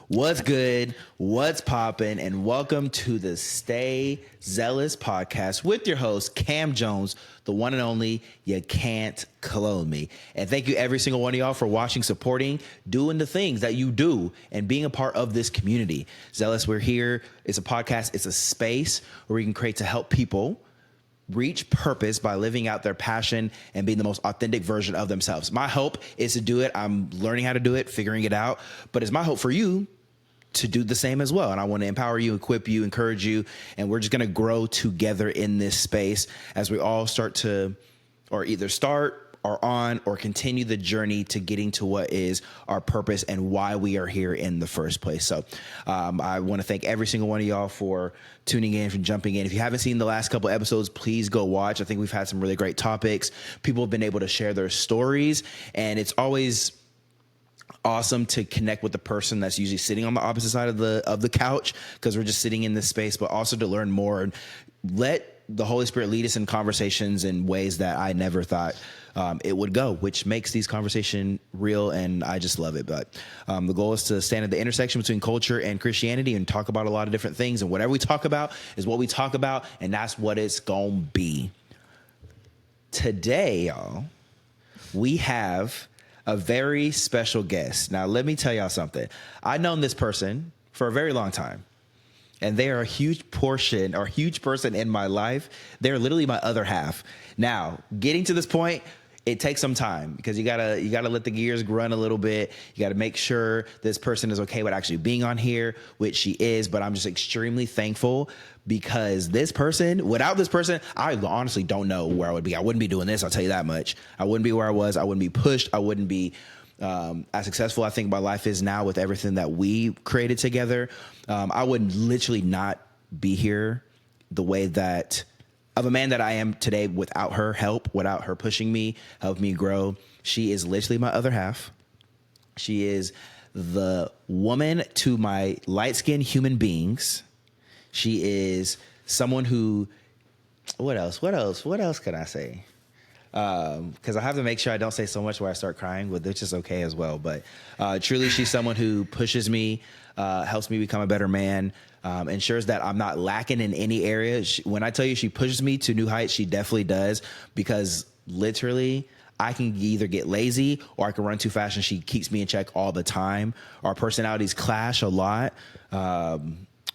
What's good? What's poppin'? And welcome to the Stay Zealous Podcast with your host, Cam Jones, the one and only You Can't Clone Me. And thank you every single one of y'all for watching, supporting, doing the things that you do, and being a part of this community. Zealous, we're here. It's a podcast. It's a space where we can create to help people reach purpose by living out their passion and being the most authentic version of themselves. My hope is to do it. I'm learning how to do it, figuring it out. But it's my hope for you to do the same as well. And I want to empower you, equip you, encourage you. And we're just going to grow together in this space as we all start to, or either start or on or continue the journey to getting to what is our purpose and why we are here in the first place. So I want to thank every single one of y'all for tuning in, for jumping in. If you haven't seen the last couple episodes, please go watch. I think we've had some really great topics. People have been able to share their stories, and it's always awesome to connect with the person that's usually sitting on the opposite side of the couch, because we're just sitting in this space, but also to learn more and let the Holy Spirit lead us in conversations in ways that I never thought it would go, which makes these conversations real, and I just love it. But the goal is to stand at the intersection between culture and Christianity and talk about a lot of different things, and whatever we talk about is what we talk about, and that's what it's gonna be. Today, y'all, we have a very special guest. Now, let me tell y'all something. I've known this person for a very long time, and they are a huge portion or huge person in my life. They're literally my other half. Now, getting to this point, it takes some time, because you gotta let the gears run a little bit. You gotta make sure this person is okay with actually being on here, which she is. But I'm just extremely thankful, because without this person, I honestly don't know where I would be. I wouldn't be doing this, I'll tell you that much. I wouldn't be where I was. I wouldn't be pushed. I wouldn't be as successful I think my life is now with everything that we created together. I would literally not be here the way that of a man that I am today without her help, without her pushing me, helping me grow. She is literally my other half. She is the woman to my light-skinned human beings. She is someone who, what else can I say? Because I have to make sure I don't say so much where I start crying, which is okay as well. But truly, she's someone who pushes me, helps me become a better man, ensures that I'm not lacking in any area. When I tell you she pushes me to new heights, she definitely does, because literally I can either get lazy or I can run too fast, and she keeps me in check all the time. Our personalities clash a lot.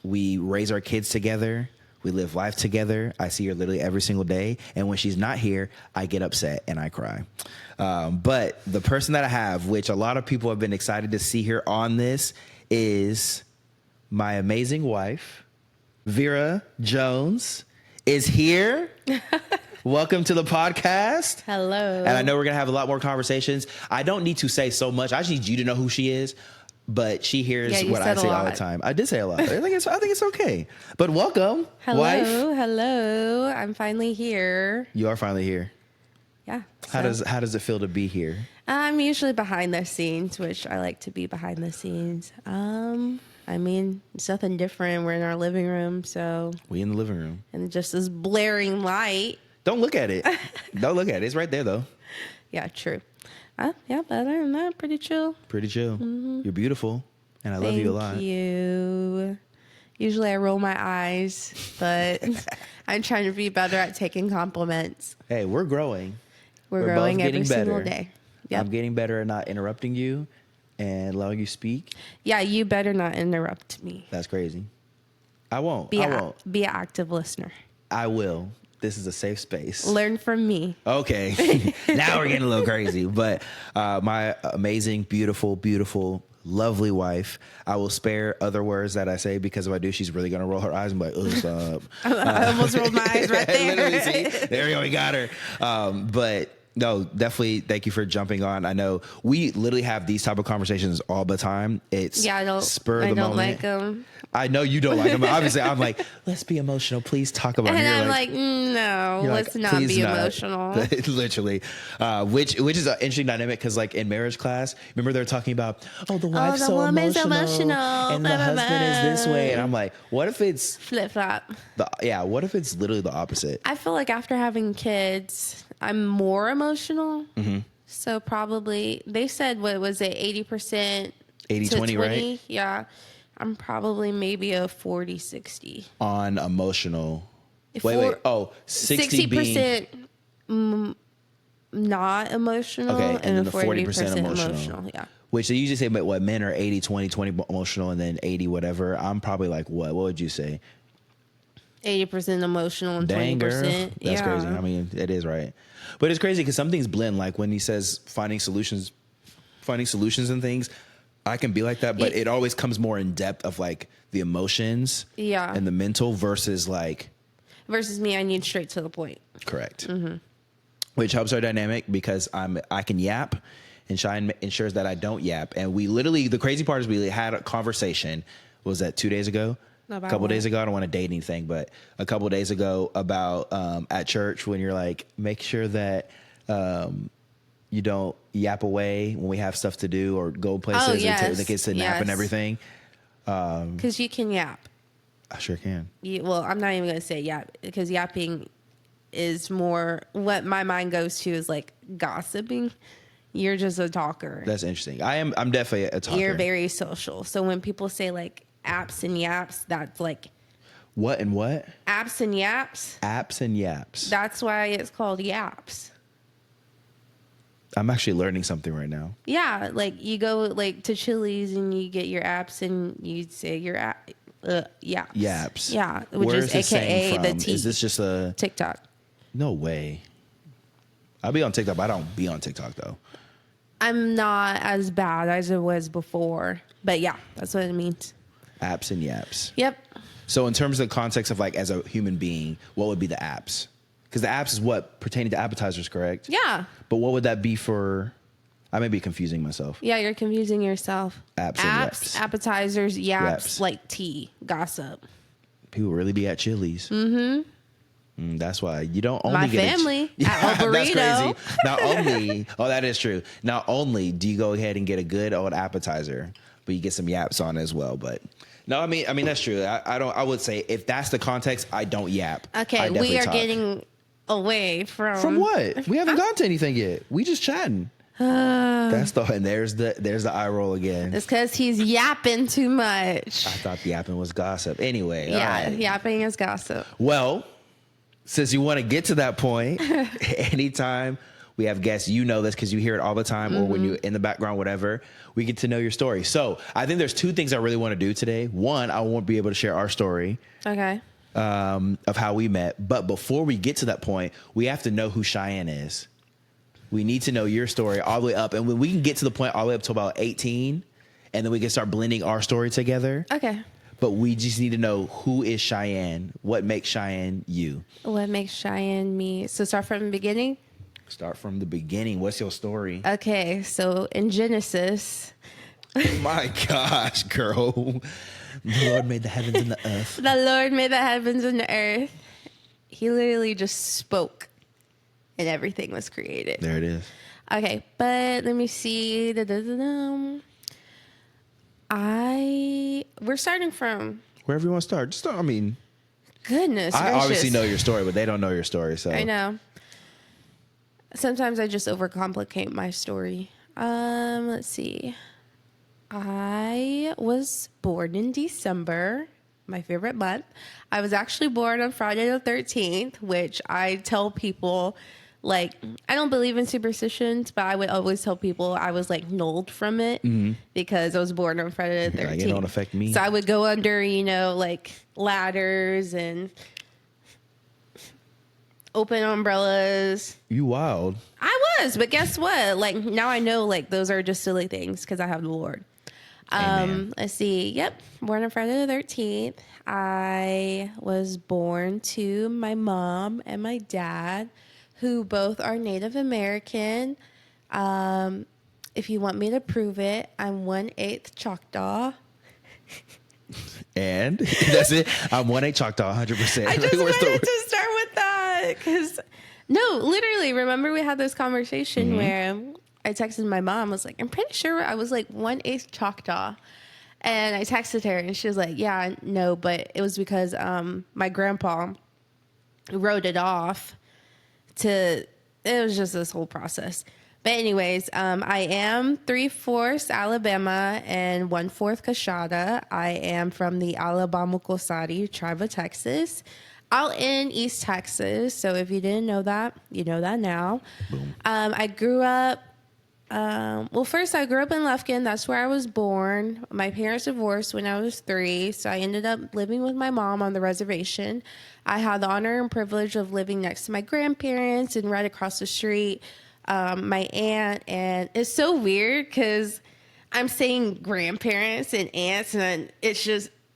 We raise our kids together. We live life together. I see her literally every single day. And when she's not here, I get upset and I cry. But the person that I have, which a lot of people have been excited to see here on this, is my amazing wife, Vera Jones, is here. Welcome to the podcast. Hello. And I know we're going to have a lot more conversations. I don't need to say so much. I just need you to know who she is. But she hears what I say all the time. I did say a lot. I think it's okay. But welcome, wife. Hello. I'm finally here. You are finally here. Yeah. How does it feel to be here? I'm usually behind the scenes, which I like to be behind the scenes. I mean, it's nothing different. We're in our living room, so We in the living room. And just this blaring light. Don't look at it. Don't look at it. It's right there, though. Yeah, true. Yeah, but other than that, pretty chill. Pretty chill. Mm-hmm. You're beautiful, and I love Thank you a lot. Thank you. Usually I roll my eyes, but I'm trying to be better at taking compliments. Hey, we're growing. We're growing every single day. Yep. I'm getting better at not interrupting you and allowing you speak. Yeah, you better not interrupt me. That's crazy. I won't. Be an active listener. I will. This is a safe space. Learn from me. Okay. Now we're getting a little crazy. But my amazing, beautiful, lovely wife, I will spare other words that I say, because if I do, she's really going to roll her eyes and be like, oh, stop. I almost rolled my eyes right there. Literally, see? There we go. We got her. But no, definitely thank you for jumping on. I know we literally have these type of conversations all the time. It's spur of the moment. I don't like them. I know you don't like them, but obviously I'm like, let's be emotional. Please talk about it. And I'm like, no, let's not be emotional. Literally. Which is an interesting dynamic, because like in marriage class, remember they're talking about, the wife's so emotional and the husband is this way. And I'm like, what if it's flip-flop? What if it's literally the opposite? I feel like after having kids, I'm more emotional. Mm-hmm. So probably, they said, what was it, 80%? 80, to 20, right? Yeah. I'm probably maybe a 40-60. On emotional. If Wait. Oh, 60 being... 60% not emotional, Okay, and then a the 40% emotional. Yeah. Which they usually say, but what, men are 80, 20, 20 emotional, and then 80 whatever. I'm probably like, what? What would you say? 80% emotional and Dang, 20%. girl. That's yeah. crazy. I mean, it is right. But it's crazy because some things blend. Like when he says finding solutions and things, I can be like that, but it always comes more in depth of like the emotions Yeah. and the mental versus like... Versus me, I need straight to the point. Correct. Mm-hmm. Which helps our dynamic because I can yap, and Cheyanne ensures that I don't yap. And we literally, the crazy part is we had a conversation, was that 2 days ago? A couple days ago. I don't want to date anything, but a couple days ago about at church when you're like, make sure that you don't yap away when we have stuff to do or go places or take the kids to nap and everything. Because you can yap. I sure can. Well, I'm not even going to say yap because yapping is more what my mind goes to is like gossiping. You're just a talker. That's interesting. I'm definitely a talker. You're very social. So when people say like apps and yaps, that's like what and what? Apps and yaps. Apps and yaps. That's why it's called yaps. I'm actually learning something right now. Yeah, like you go like to Chili's and you get your apps and you say your yaps. Yaps. Yeah, which is AKA the T. Is this just a TikTok? No way. I'll be on TikTok, but I don't be on TikTok though. I'm not as bad as I was before, but yeah, that's what it means. Apps and yaps. Yep. So in terms of the context of like as a human being, what would be the apps? Because the apps is what pertaining to appetizers, correct? Yeah. But what would that be for? I may be confusing myself. Yeah, you're confusing yourself. Apps and yaps. Appetizers, yaps, like tea, gossip. People really be at Chili's. Mm-hmm. That's why you don't only my get family at El Burrito. That's crazy. Not only, that is true. Not only do you go ahead and get a good old appetizer, but you get some yaps on as well. But no, I mean that's true. I don't. I would say if that's the context, I don't yap. Okay, we are getting away from what? We haven't gotten to anything yet. We just chatting. That's and there's the eye roll again. It's because he's yapping too much. I thought the yapping was gossip. Anyway, yeah, yapping is gossip. Well, since you want to get to that point, anytime we have guests, you know this because you hear it all the time, or when you're in the background, whatever, we get to know your story. So I think there's two things I really want to do today. One, I want to be able to share our story. Okay. Of how we met. But before we get to that point, we have to know who Cheyanne is. We need to know your story all the way up. And when we can get to the point all the way up to about 18, and then we can start blending our story together. Okay. But we just need to know who is Cheyanne. What makes Cheyanne you? What makes Cheyanne me? So start from the beginning? Start from the beginning. What's your story? Okay. So in Genesis. Oh my gosh, girl. The Lord made the heavens and the earth. The Lord made the heavens and the earth. He literally just spoke and everything was created. There it is. Okay, but let me see. We're starting from wherever you want to start. Just start. I mean, goodness I gracious. obviously know your story, but they don't know your story. So I know. Sometimes I just overcomplicate my story. Let's see. I was born in December, my favorite month. I was actually born on Friday the 13th, which I tell people, like, I don't believe in superstitions, but I would always tell people I was, like, nulled from it because I was born on Friday the 13th. Like, it don't affect me. So I would go under, like, ladders and open umbrellas. You wild. I was, but guess what? Like, now I know, like, those are just silly things because I have the Lord. Let's see. Yep. Born on Friday the 13th. I was born to my mom and my dad, who both are Native American. If you want me to prove it, I'm 1/8 Choctaw. And that's it. I'm 1/8 Choctaw, 100%. I just wanted to start with that because, no, literally, remember we had this conversation where I texted my mom. I was like, I'm pretty sure I was like 1/8 Choctaw. And I texted her and she was like, yeah, no, but it was because my grandpa wrote it off it was just this whole process. But anyways, I am 3/4 Alabama and 1/4 Kashada. I am from the Alabama Cosati tribe of Texas, out in East Texas. So if you didn't know that, you know that now. I grew up. First I grew up in Lufkin. That's where I was born. My parents divorced when I was 3, so I ended up living with my mom on the reservation. I had the honor and privilege of living next to my grandparents, and right across the street, my aunt. And it's so weird because I'm saying grandparents and aunts, and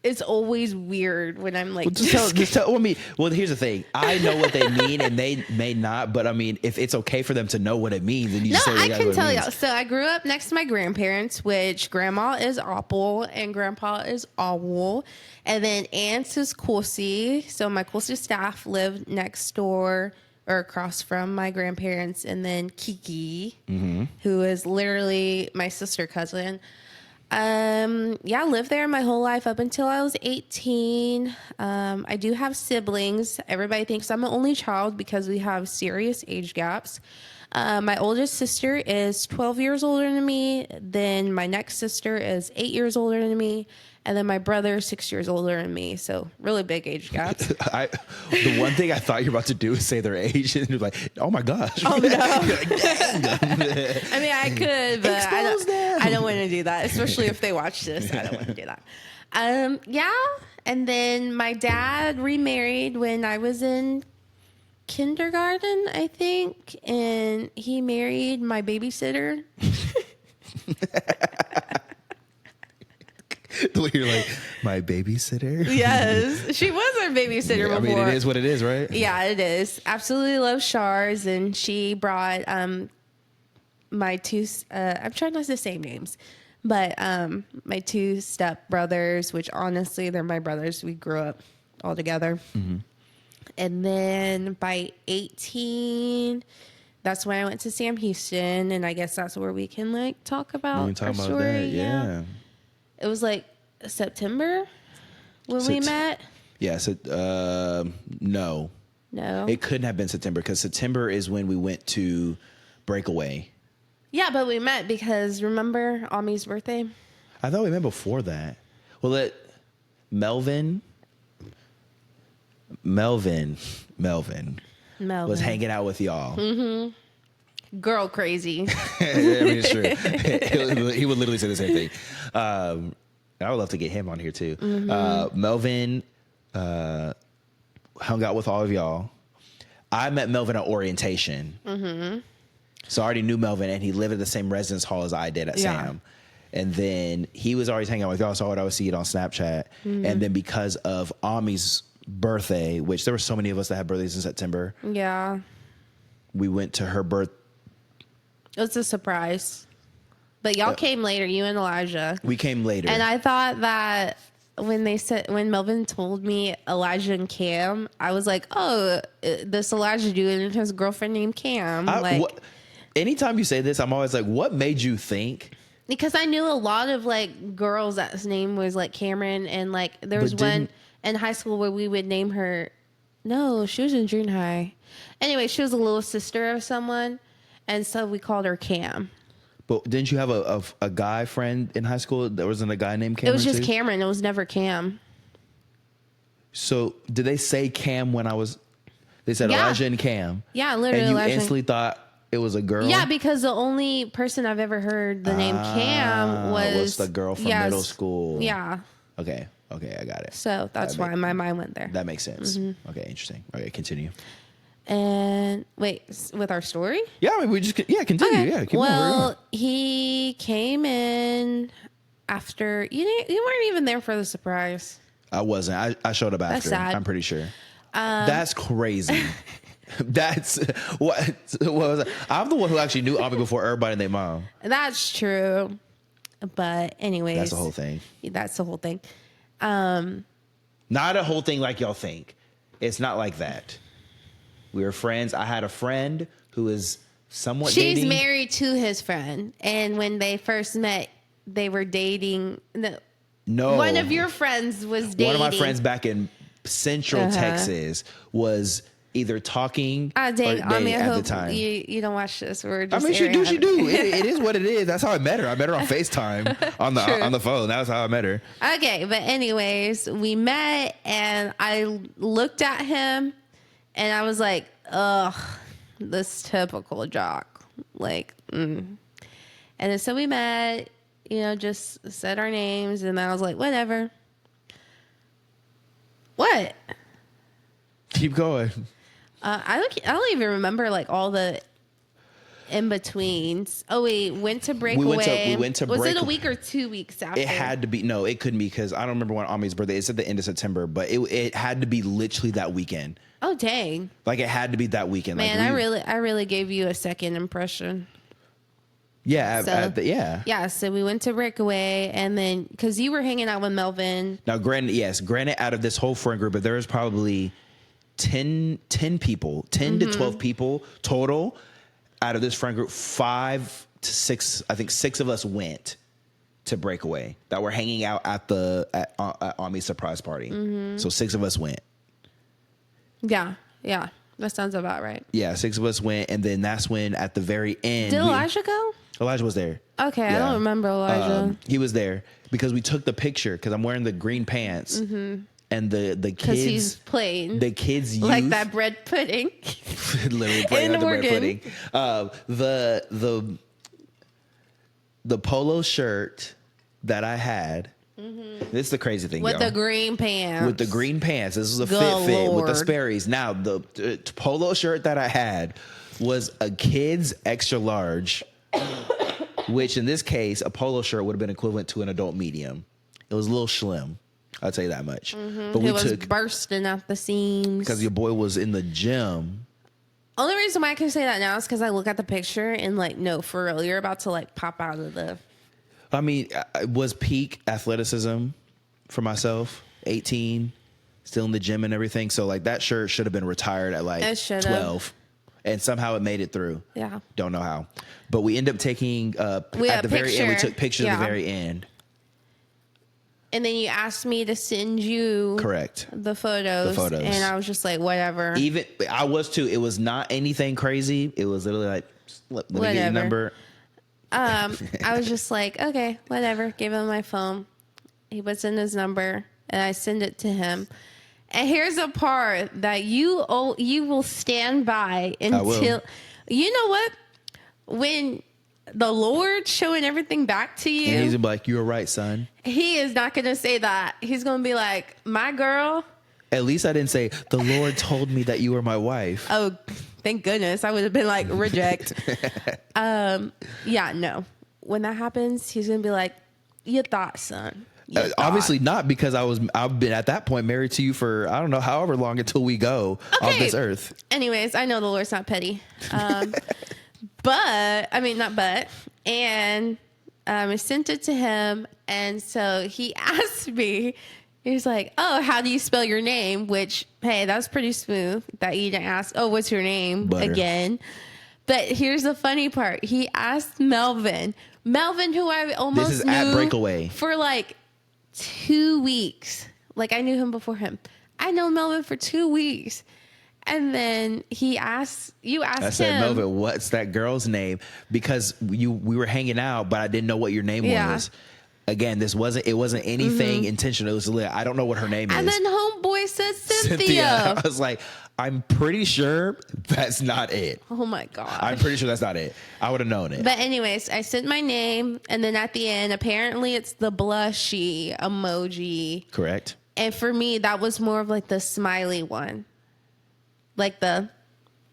it's always weird when I'm like, just tell. Well, here's the thing. I know what they mean, and they may not. But I mean, if it's okay for them to know what it means, then you just say I can tell you. So I grew up next to my grandparents, which grandma is Apple and grandpa is Owl, and then aunts is Kosi. So my Kosi staff lived next door or across from my grandparents, and then Kiki, who is literally my sister cousin. I lived there my whole life up until I was 18. I do have siblings. Everybody thinks I'm an only child because we have serious age gaps. My oldest sister is 12 years older than me. Then my next sister is 8 years older than me. And then my brother is 6 years older than me. So really big age gaps. The one thing I thought you were about to do is say their age, and you're like, oh my gosh. Oh no. Like, I mean, I could, but I don't want to do that, especially if they watch this. I don't want to do that. And then my dad remarried when I was in kindergarten, I think, and he married my babysitter. You're like, my babysitter? Yes, she was our babysitter before. I mean, it is what it is, right? Yeah, it is. Absolutely love Shars, and she brought my two. I'm trying not to say names, but my 2 step brothers, which honestly they're my brothers. We grew up all together, and then by 18. That's when I went to Sam Houston, and I guess that's where we can like talk about our story. That, yeah. It was like September when we met. Yeah, no. No. It couldn't have been September because September is when we went to Breakaway. Yeah, but we met because remember Ami's birthday? I thought we met before that. Well, Melvin was hanging out with y'all. Mm-hmm. Girl crazy. I mean, it's true. He would literally say the same thing. I would love to get him on here too. Melvin hung out with all of y'all. I met Melvin at orientation. So I already knew Melvin, and he lived at the same residence hall as I did at Sam. And then he was always hanging out with y'all, so I would always see it on Snapchat. And then because of Ami's birthday, which there were so many of us that had birthdays in September. Yeah. We went to her birth. It was a surprise. But y'all came later, you and Elijah. We came later. And I thought that when Melvin told me Elijah and Cam, I was like, oh, this Elijah dude and his girlfriend named Cam. Anytime you say this, I'm always like, what made you think? Because I knew a lot of like girls that's name was like Cameron, and like there was one in high school where we would name her. No, she was in junior high. Anyway, she was a little sister of someone, and so we called her Cam. But didn't you have a guy friend in high school? There wasn't a guy named Cameron. It was just Cameron. It was never Cam. So did they say Cam when I was? They said Elijah and Cam. Yeah, literally. And you Elijah instantly thought it was a girl. Yeah, because the only person I've ever heard the name Cam was the girl from middle school. Yeah. Okay, I got it. So that's why my mind went there. That makes sense. Okay, interesting. Okay, continue. And wait, with our story? Yeah, I mean, we just continue. Okay. Yeah, keep on. He came in after you weren't even there for the surprise. I wasn't. I showed up after. That's sad. I'm pretty sure. That's crazy. That's what was it? I'm the one who actually knew Ami before everybody and their mom. That's true. But anyways, that's the whole thing. That's the whole thing. Not a whole thing like y'all think. It's not like that. We were friends. I had a friend who is somewhat dating. She's married to his friend. And when they first met, they were dating. No. One of your friends was dating. One of my friends back in Central Texas was either talking Dang, or dating I at the hope time. you don't watch this. We're just She airing do. It is what it is. That's how I met her. I met her on FaceTime on the phone. That's how I met her. Okay, but anyways, we met and I looked at him and I was like, ugh, this typical jock. Like, And then so we met, just said our names and I was like, whatever. What? Keep going. I don't even remember like all the in betweens. Oh, we went to Breakaway. We went to Was it a Breakaway. week or 2 weeks after? It had to be. No, it couldn't be because I don't remember when Ami's birthday. It's at the end of September, but it had to be literally that weekend. Oh, dang. Like it had to be that weekend. Man, like I really gave you a second impression. Yeah, Yeah, so we went to Breakaway, and then because you were hanging out with Melvin. Now, granted, out of this whole friend group, there was probably 10 people, 10 to 12 people total. Out of this friend group, 5 to 6, I think 6 of us went to Breakaway that were hanging out at Ami's surprise party. So 6 of us went. Yeah, that sounds about right. Yeah, 6 of us went, and then that's when at the very end, did Elijah go? Elijah was there. Okay, yeah. I don't remember Elijah. He was there because we took the picture because I'm wearing the green pants, and the kids. Because he's plain. The kids like that bread pudding. Literally plain like the bread pudding. The polo shirt that I had. This is the crazy thing, with the green pants. With the green pants. This was a fit with the Sperry's. Now, the polo shirt that I had was a kid's extra large, which in this case, a polo shirt would have been equivalent to an adult medium. It was a little slim. I'll tell you that much. But it was bursting at the seams. Because your boy was in the gym. Only reason why I can say that now is because I look at the picture and like, no, for real, you're about to like pop out of the... I mean, it was peak athleticism for myself. 18, still in the gym and everything. So like that shirt should have been retired at like 12. And somehow it made it through. Yeah. Don't know how. But we ended up taking, at the very end, we took pictures at the very end. And then you asked me to send you the photos. And I was just like, whatever. I was too. It was not anything crazy. It was literally like, let me get your number. I was just like, okay, whatever. Gave him my phone. He puts in his number and I send it to him. And here's a part that you will stand by until, you know what? When the Lord showing everything back to you. And he's gonna be like, you were right, son. He is not going to say that. He's going to be like, my girl. At least I didn't say, the Lord told me that you were my wife. Oh, thank goodness. I would have been like, reject. Yeah, no. When that happens, he's going to be like, you thought, son. Obviously not, because I've been at that point married to you for, I don't know, however long until we go off this earth. Anyways, I know the Lord's not petty. And I sent it to him. And so he asked me, he was like, oh, how do you spell your name? Which, hey, that was pretty smooth that you didn't ask, oh, what's your name again? But here's the funny part. He asked Melvin, who I almost knew at Breakaway for like 2 weeks. Like I knew him before him. I know Melvin for 2 weeks. And then you asked him. I said, Melvin, what's that girl's name? Because we were hanging out, but I didn't know what your name was. Again, it wasn't anything intentional. It was I don't know what her name is. And then homeboy said Cynthia. I was like, I'm pretty sure that's not it. Oh my God. I'm pretty sure that's not it. I would have known it. But anyways, I sent my name, and then at the end, apparently it's the blushy emoji. Correct. And for me, that was more of like the smiley one. Like that,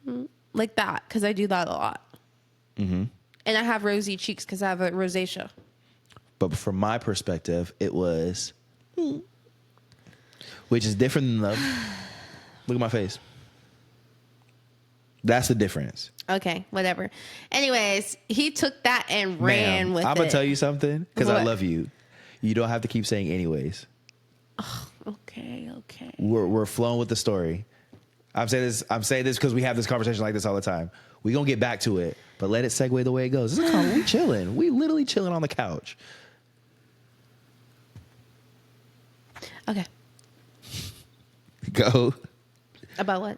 because I do that a lot. Mm-hmm. And I have rosy cheeks because I have a rosacea. But from my perspective, it was, which is different than love. Look at my face. That's the difference. Okay, whatever. Anyways, he took that and ran with it. I'm going to tell you something because I love you. You don't have to keep saying anyways. Oh, okay. We're flowing with the story. I'm saying this because we have this conversation like this all the time. We're going to get back to it, but let it segue the way it goes. We chilling. We literally chilling on the couch. Okay. Go. About what?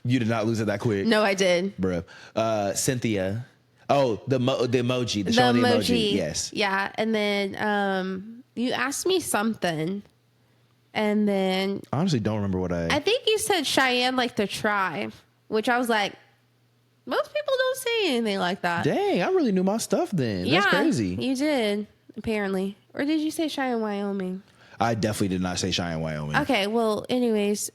You did not lose it that quick. No, I did. Bruh. Cynthia. Oh, the emoji. The showing the emoji. Yes. Yeah. And then you asked me something. And then I honestly don't remember what I think you said Cheyanne like to try, which I was like, most people don't say anything like that. Dang, I really knew my stuff then. That's crazy. You did, apparently. Or did you say Cheyenne, Wyoming? I definitely did not say Cheyenne, Wyoming. Okay, well, anyways,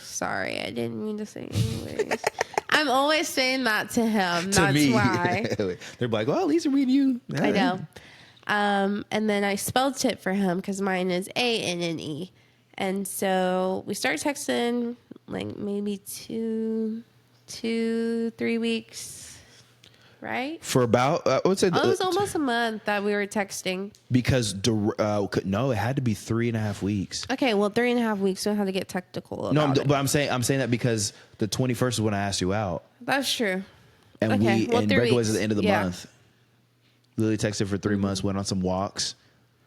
sorry, I didn't mean to say anyways. I'm always saying that to him. That's me. why. They're like, well, at least reading you. I know. And then I spelled it for him because mine is ANNE. And so we started texting like maybe 2-3 weeks, right? For about, I would say. It was almost a month that we were texting. Because, no, it had to be 3.5 weeks. Okay, well, 3.5 weeks. We don't have to get technical No, about it. but I'm saying that because the 21st is when I asked you out. That's true. And break was at the end of the month. Lily texted for 3 months, went on some walks.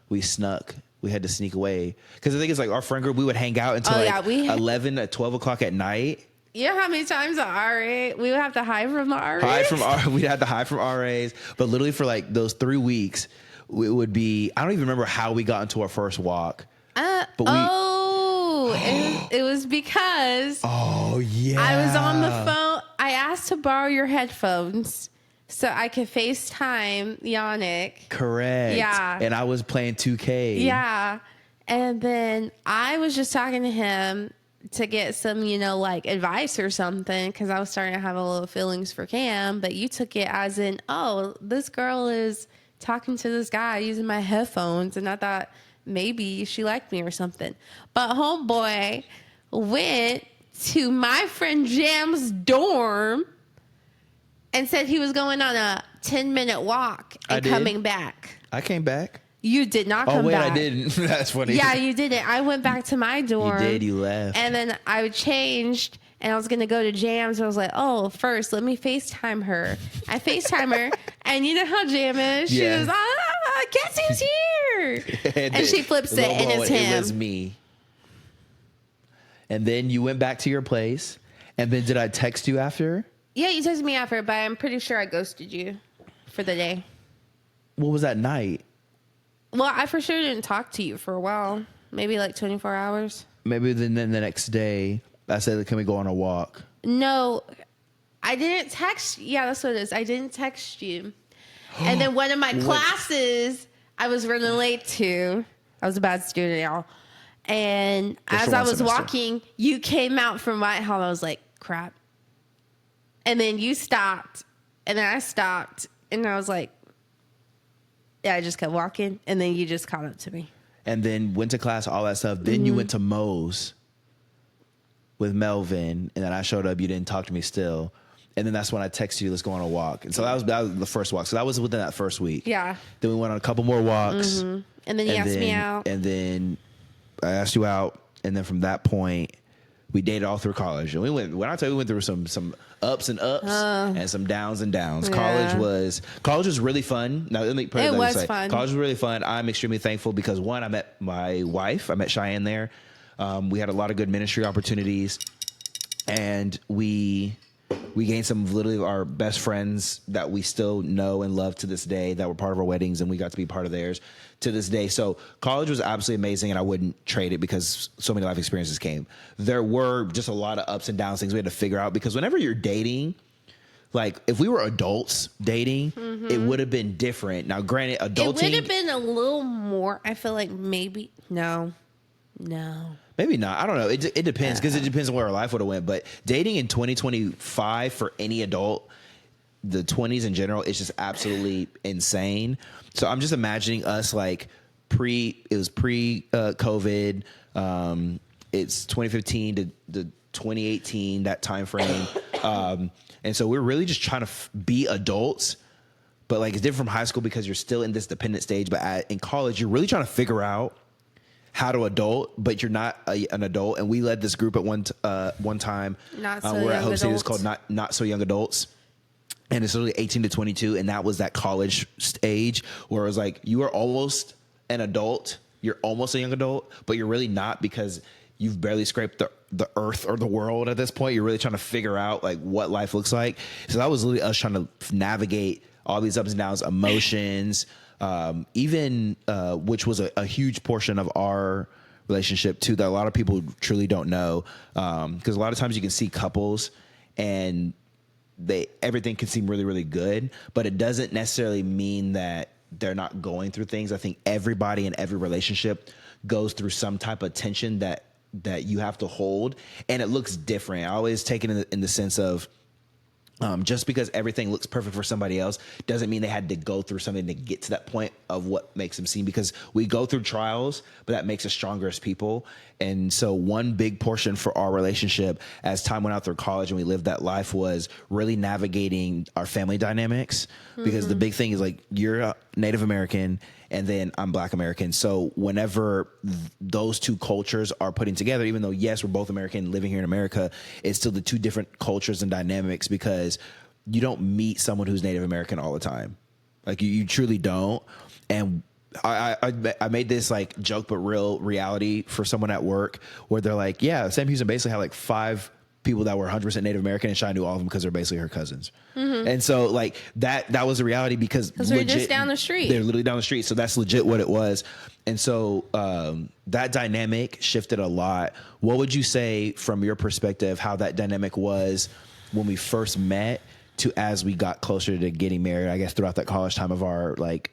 We snuck. We had to sneak away. Because the thing is, like, our friend group, we would hang out until 11 at 12 o'clock at night. You know how many times the RA, we would have to hide from the RAs? We'd have to hide from RAs. But literally for like those 3 weeks, it would be, I don't even remember how we got into our first walk. It was because I was on the phone. I asked to borrow your headphones so I could FaceTime Yannick. Correct. Yeah. And I was playing 2K. Yeah. And then I was just talking to him to get some, like advice or something, because I was starting to have a little feelings for Cam, but you took it as in, oh, this girl is talking to this guy using my headphones, and I thought maybe she liked me or something. But homeboy went to my friend Jam's dorm and said he was going on a 10-minute walk and coming back. I came back. You did not come back. Oh, wait, I didn't. That's funny. Yeah, you didn't. I went back to my dorm. You did. You left. And then I changed, and I was going to go to Jam's. I was like, oh, first, let me FaceTime her. I FaceTime her, and you know how Jam is? She was, guess who's here? and she flips it, and it's him. It was me. And then you went back to your place, and then did I text you after? Yeah, you texted me after, but I'm pretty sure I ghosted you for the day. What was that night? Well, I for sure didn't talk to you for a while. Maybe like 24 hours. Maybe then the next day, I said, can we go on a walk? No, I didn't text. Yeah, that's what it is. I didn't text you. And then one of my classes I was running late to. I was a bad student, y'all. And as I was walking, you came out from Whitehall. I was like, crap. And then you stopped. And then I stopped. And I was like, yeah, I just kept walking, and then you just caught up to me. And then went to class, all that stuff. Then you went to Moe's with Melvin, and then I showed up. You didn't talk to me still. And then that's when I texted you, let's go on a walk. And so that was the first walk. So that was within that first week. Yeah. Then we went on a couple more walks. And then you asked me out. And then I asked you out. And then from that point, we dated all through college. And we went through some ups and ups and some downs and downs. Yeah. College was really fun. Now, let me put it was fun. College was really fun. I'm extremely thankful because one, I met my wife. I met Cheyanne there. We had a lot of good ministry opportunities, and we gained some of literally our best friends that we still know and love to this day that were part of our weddings, and we got to be part of theirs to this day. So college was absolutely amazing, and I wouldn't trade it because so many life experiences came. There were just a lot of ups and downs, things we had to figure out, because whenever you're dating, like if we were adults dating, it would have been different. Now, granted, adulting... It would have been a little more, I feel like maybe... No. Maybe not. I don't know. It depends, because it depends on where our life would have went. But dating in 2025 for any adult, the 20s in general, it's just absolutely insane. So I'm just imagining us like pre-COVID. It's 2015 to 2018, that time frame. And so we're really just trying to be adults. But like it's different from high school because you're still in this dependent stage. But in college, you're really trying to figure out how to adult, but you're not an adult. And we led this group at one time. Not so we're young at Hope City. It's adults. called Not So Young Adults. And it's literally 18 to 22. And that was that college stage where it was like, you are almost an adult. You're almost a young adult, but you're really not, because you've barely scraped the earth or the world at this point. You're really trying to figure out like what life looks like. So that was literally us trying to navigate all these ups and downs, emotions, even which was a huge portion of our relationship too, that a lot of people truly don't know. Because a lot of times you can see couples and everything can seem really, really good, but it doesn't necessarily mean that they're not going through things. I think everybody in every relationship goes through some type of tension that you have to hold, and it looks different. I always take it in the sense of just because everything looks perfect for somebody else doesn't mean they had to go through something to get to that point of what makes them seem, because we go through trials, but that makes us stronger as people. And so one big portion for our relationship as time went out through college and we lived that life was really navigating our family dynamics, because the big thing is like, you're a Native American and then I'm Black American. So whenever those two cultures are putting together, even though, yes, we're both American living here in America, it's still the two different cultures and dynamics, because you don't meet someone who's Native American all the time. Like you truly don't. And I made this like joke, but real reality for someone at work, where they're like, yeah, Sam Houston basically had like 5 people that were 100% Native American, and Cheyanne knew all of them because they're basically her cousins. And so like that was the reality, because they're just down the street. They're literally down the street. So that's legit what it was. And so that dynamic shifted a lot. What would you say from your perspective, how that dynamic was when we first met to as we got closer to getting married, I guess throughout that college time of our like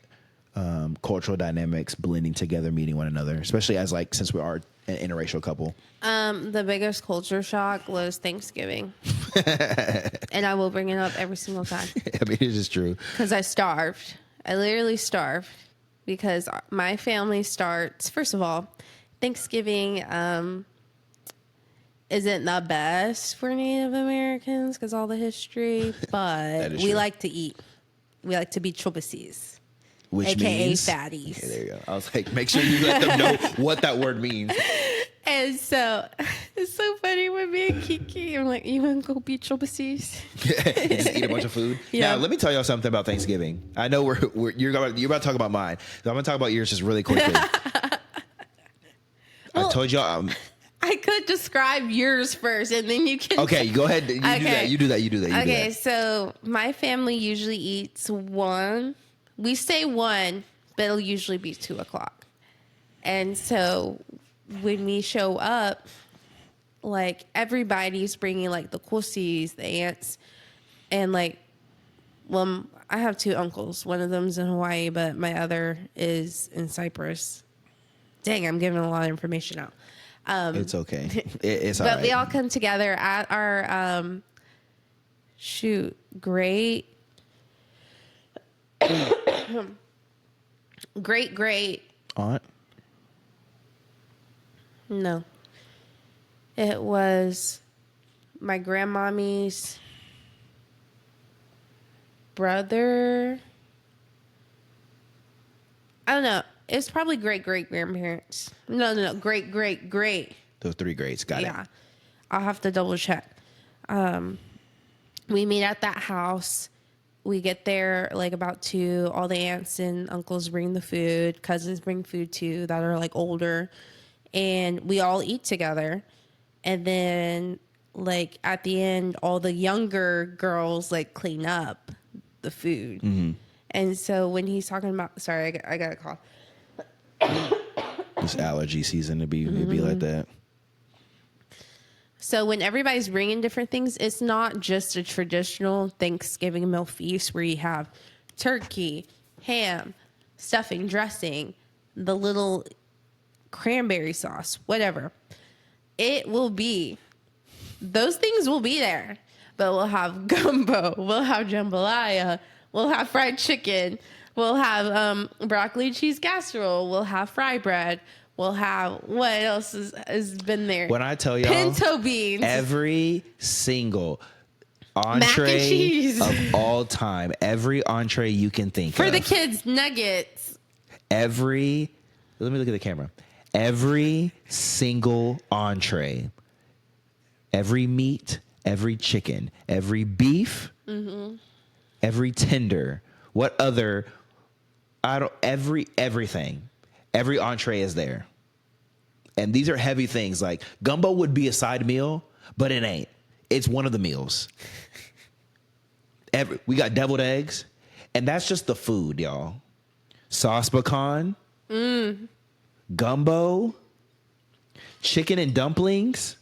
cultural dynamics blending together, meeting one another, especially as like, since we are an interracial couple? The biggest culture shock was Thanksgiving. And I will bring it up every single time. I mean, it is true. Because I starved. I literally starved, because my family starts, first of all, Thanksgiving isn't the best for Native Americans because all the history, but we like to eat. We like to be chobasis. Which AKA means fatties. Okay, there you go. I was like, make sure you let them know what that word means. And so it's so funny with me and Kiki. I'm like, you want to go be chobasis? You just eat a bunch of food. Yeah. Now, let me tell y'all something about Thanksgiving. I know you're about to talk about mine. So I'm going to talk about yours just really quickly. I told y'all. I could describe yours first, and then you can. Okay, go ahead. You do that. Okay, so my family usually eats one. We say 1, but it'll usually be 2:00. And so when we show up, like everybody's bringing like the kusis, the aunts, and like, well, I have 2 uncles. One of them's in Hawaii, but my other is in Cyprus. Dang, I'm giving a lot of information out. It's okay. It's all right. But we all come together at our great aunt. No, it was my grandmommy's brother. I don't know. It's probably great grandparents. No, great. Those 3 greats. Got it. Yeah, I'll have to double check. We meet at that house. We get there like about 2. All the aunts and uncles bring the food. Cousins bring food too that are like older. And we all eat together. And then like at the end, all the younger girls like clean up the food. Mm-hmm. And so when he's talking about, sorry, I got a call. It's allergy season to be like that. So when everybody's bringing different things, it's not just a traditional Thanksgiving meal feast where you have turkey, ham, stuffing, dressing, the little cranberry sauce, whatever. It will be, those things will be there, but we'll have gumbo, we'll have jambalaya, we'll have fried chicken, we'll have broccoli cheese casserole, we'll have fry bread, we'll have, what else has been there? When I tell y'all, pinto beans, every single entree mac and cheese of all time, every entree you can think for of. the kids, nuggets. Let me look at the camera. Every single entree, every meat, every chicken, every beef, every tender, everything, every entree is there. And these are heavy things. Like gumbo would be a side meal, but it ain't. It's one of the meals. We got deviled eggs, and that's just the food, y'all. Sauce pecan, gumbo, chicken and dumplings,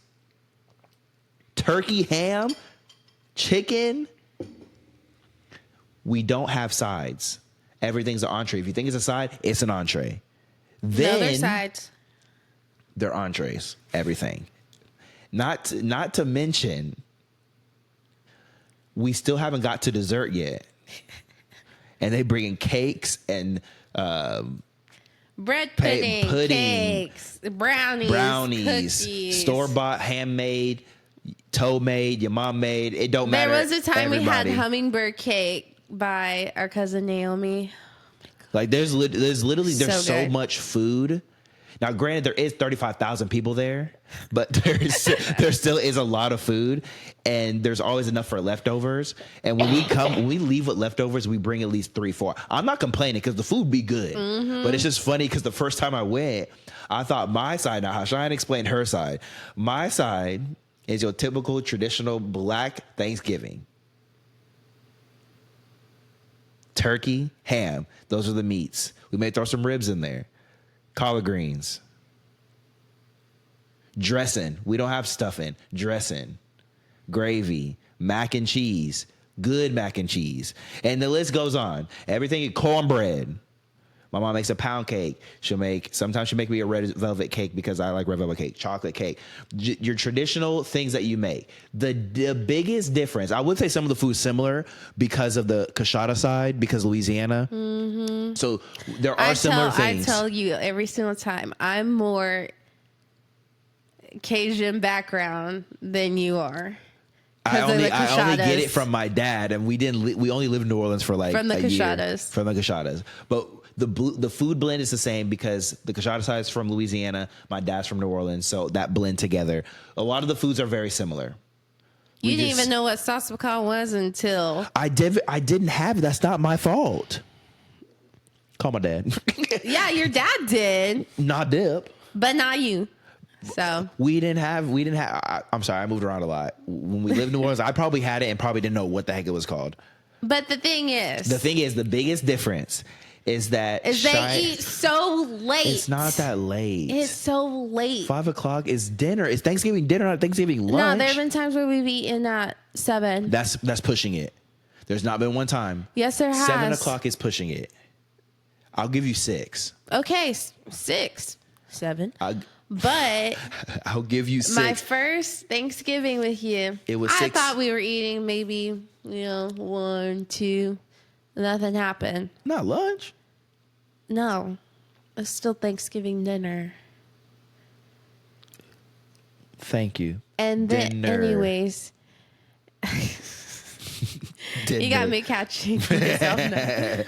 turkey ham, chicken. We don't have sides. Everything's an entree. If you think it's a side, it's an entree. Then they're sides. They're entrees. Everything. Not to mention, we still haven't got to dessert yet. And they bring in cakes and bread pudding, cakes, brownies, cookies. Store-bought, handmade, toe-made, your mom made. It don't matter. There was a time Everybody. we had hummingbird cake by our cousin Naomi. Like there's literally so good. much food. Now, granted, there is 35,000 people there, but there still is a lot of food, and there's always enough for leftovers. And when we leave with leftovers, we bring at least 3-4. I'm not complaining because the food be good, but it's just funny because the first time I went, I thought my side. Now, Cheyanne explained her side. My side is your typical traditional Black Thanksgiving. Turkey, ham. Those are the meats. We may throw some ribs in there. Collard greens. Dressing. We don't have stuffing. Dressing. Gravy. Mac and cheese. Good mac and cheese. And the list goes on. Everything. Cornbread. My mom makes a pound cake. Sometimes she'll make me a red velvet cake because I like red velvet cake. Chocolate cake. Your traditional things that you make. The biggest difference, I would say some of the food's similar because of the Cachada side, because Louisiana. Mm-hmm. So there are similar things. I tell you every single time, I'm more Cajun background than you are. I only get it from my dad, and we only lived in New Orleans for like from the a Cachadas. Year. From the Cachadas. But the food blend is the same because the Cachada side is from Louisiana, my dad's from New Orleans, so that blend together. A lot of the foods are very similar. You didn't even know what sauce pecan was until I didn't have it. That's not my fault. Call my dad. Yeah, your dad did. Not dip. But not you. So we didn't have. I'm sorry, I moved around a lot. When we lived in New Orleans, I probably had it and probably didn't know what the heck it was called. But the thing is, the biggest difference is that they eat so late. It's not that late. It's so late. 5:00 is dinner. It's Thanksgiving dinner, not Thanksgiving lunch. No, there have been times where we've eaten at 7. That's pushing it. There's not been one time. Yes, there has. 7:00 is pushing it. I'll give you 6. Okay, 6, 7. But I'll give you 6. My first Thanksgiving with you, it was 6. I thought we were eating maybe 1, 2. Nothing happened. Not lunch. No, it's still Thanksgiving dinner. Thank you. And then, anyways, you got me catching myself now.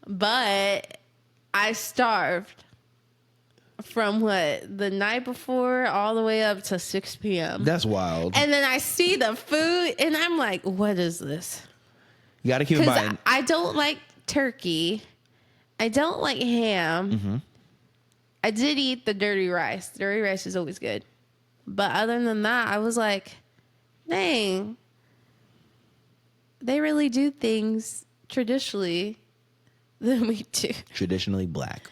But I starved from the night before all the way up to 6 p.m. That's wild. And then I see the food and I'm like, what is this? You got to keep in mind. I don't like turkey. I don't like ham. Mm-hmm. I did eat the dirty rice. Dirty rice is always good. But other than that, I was like, dang. They really do things traditionally than we do. Traditionally Black.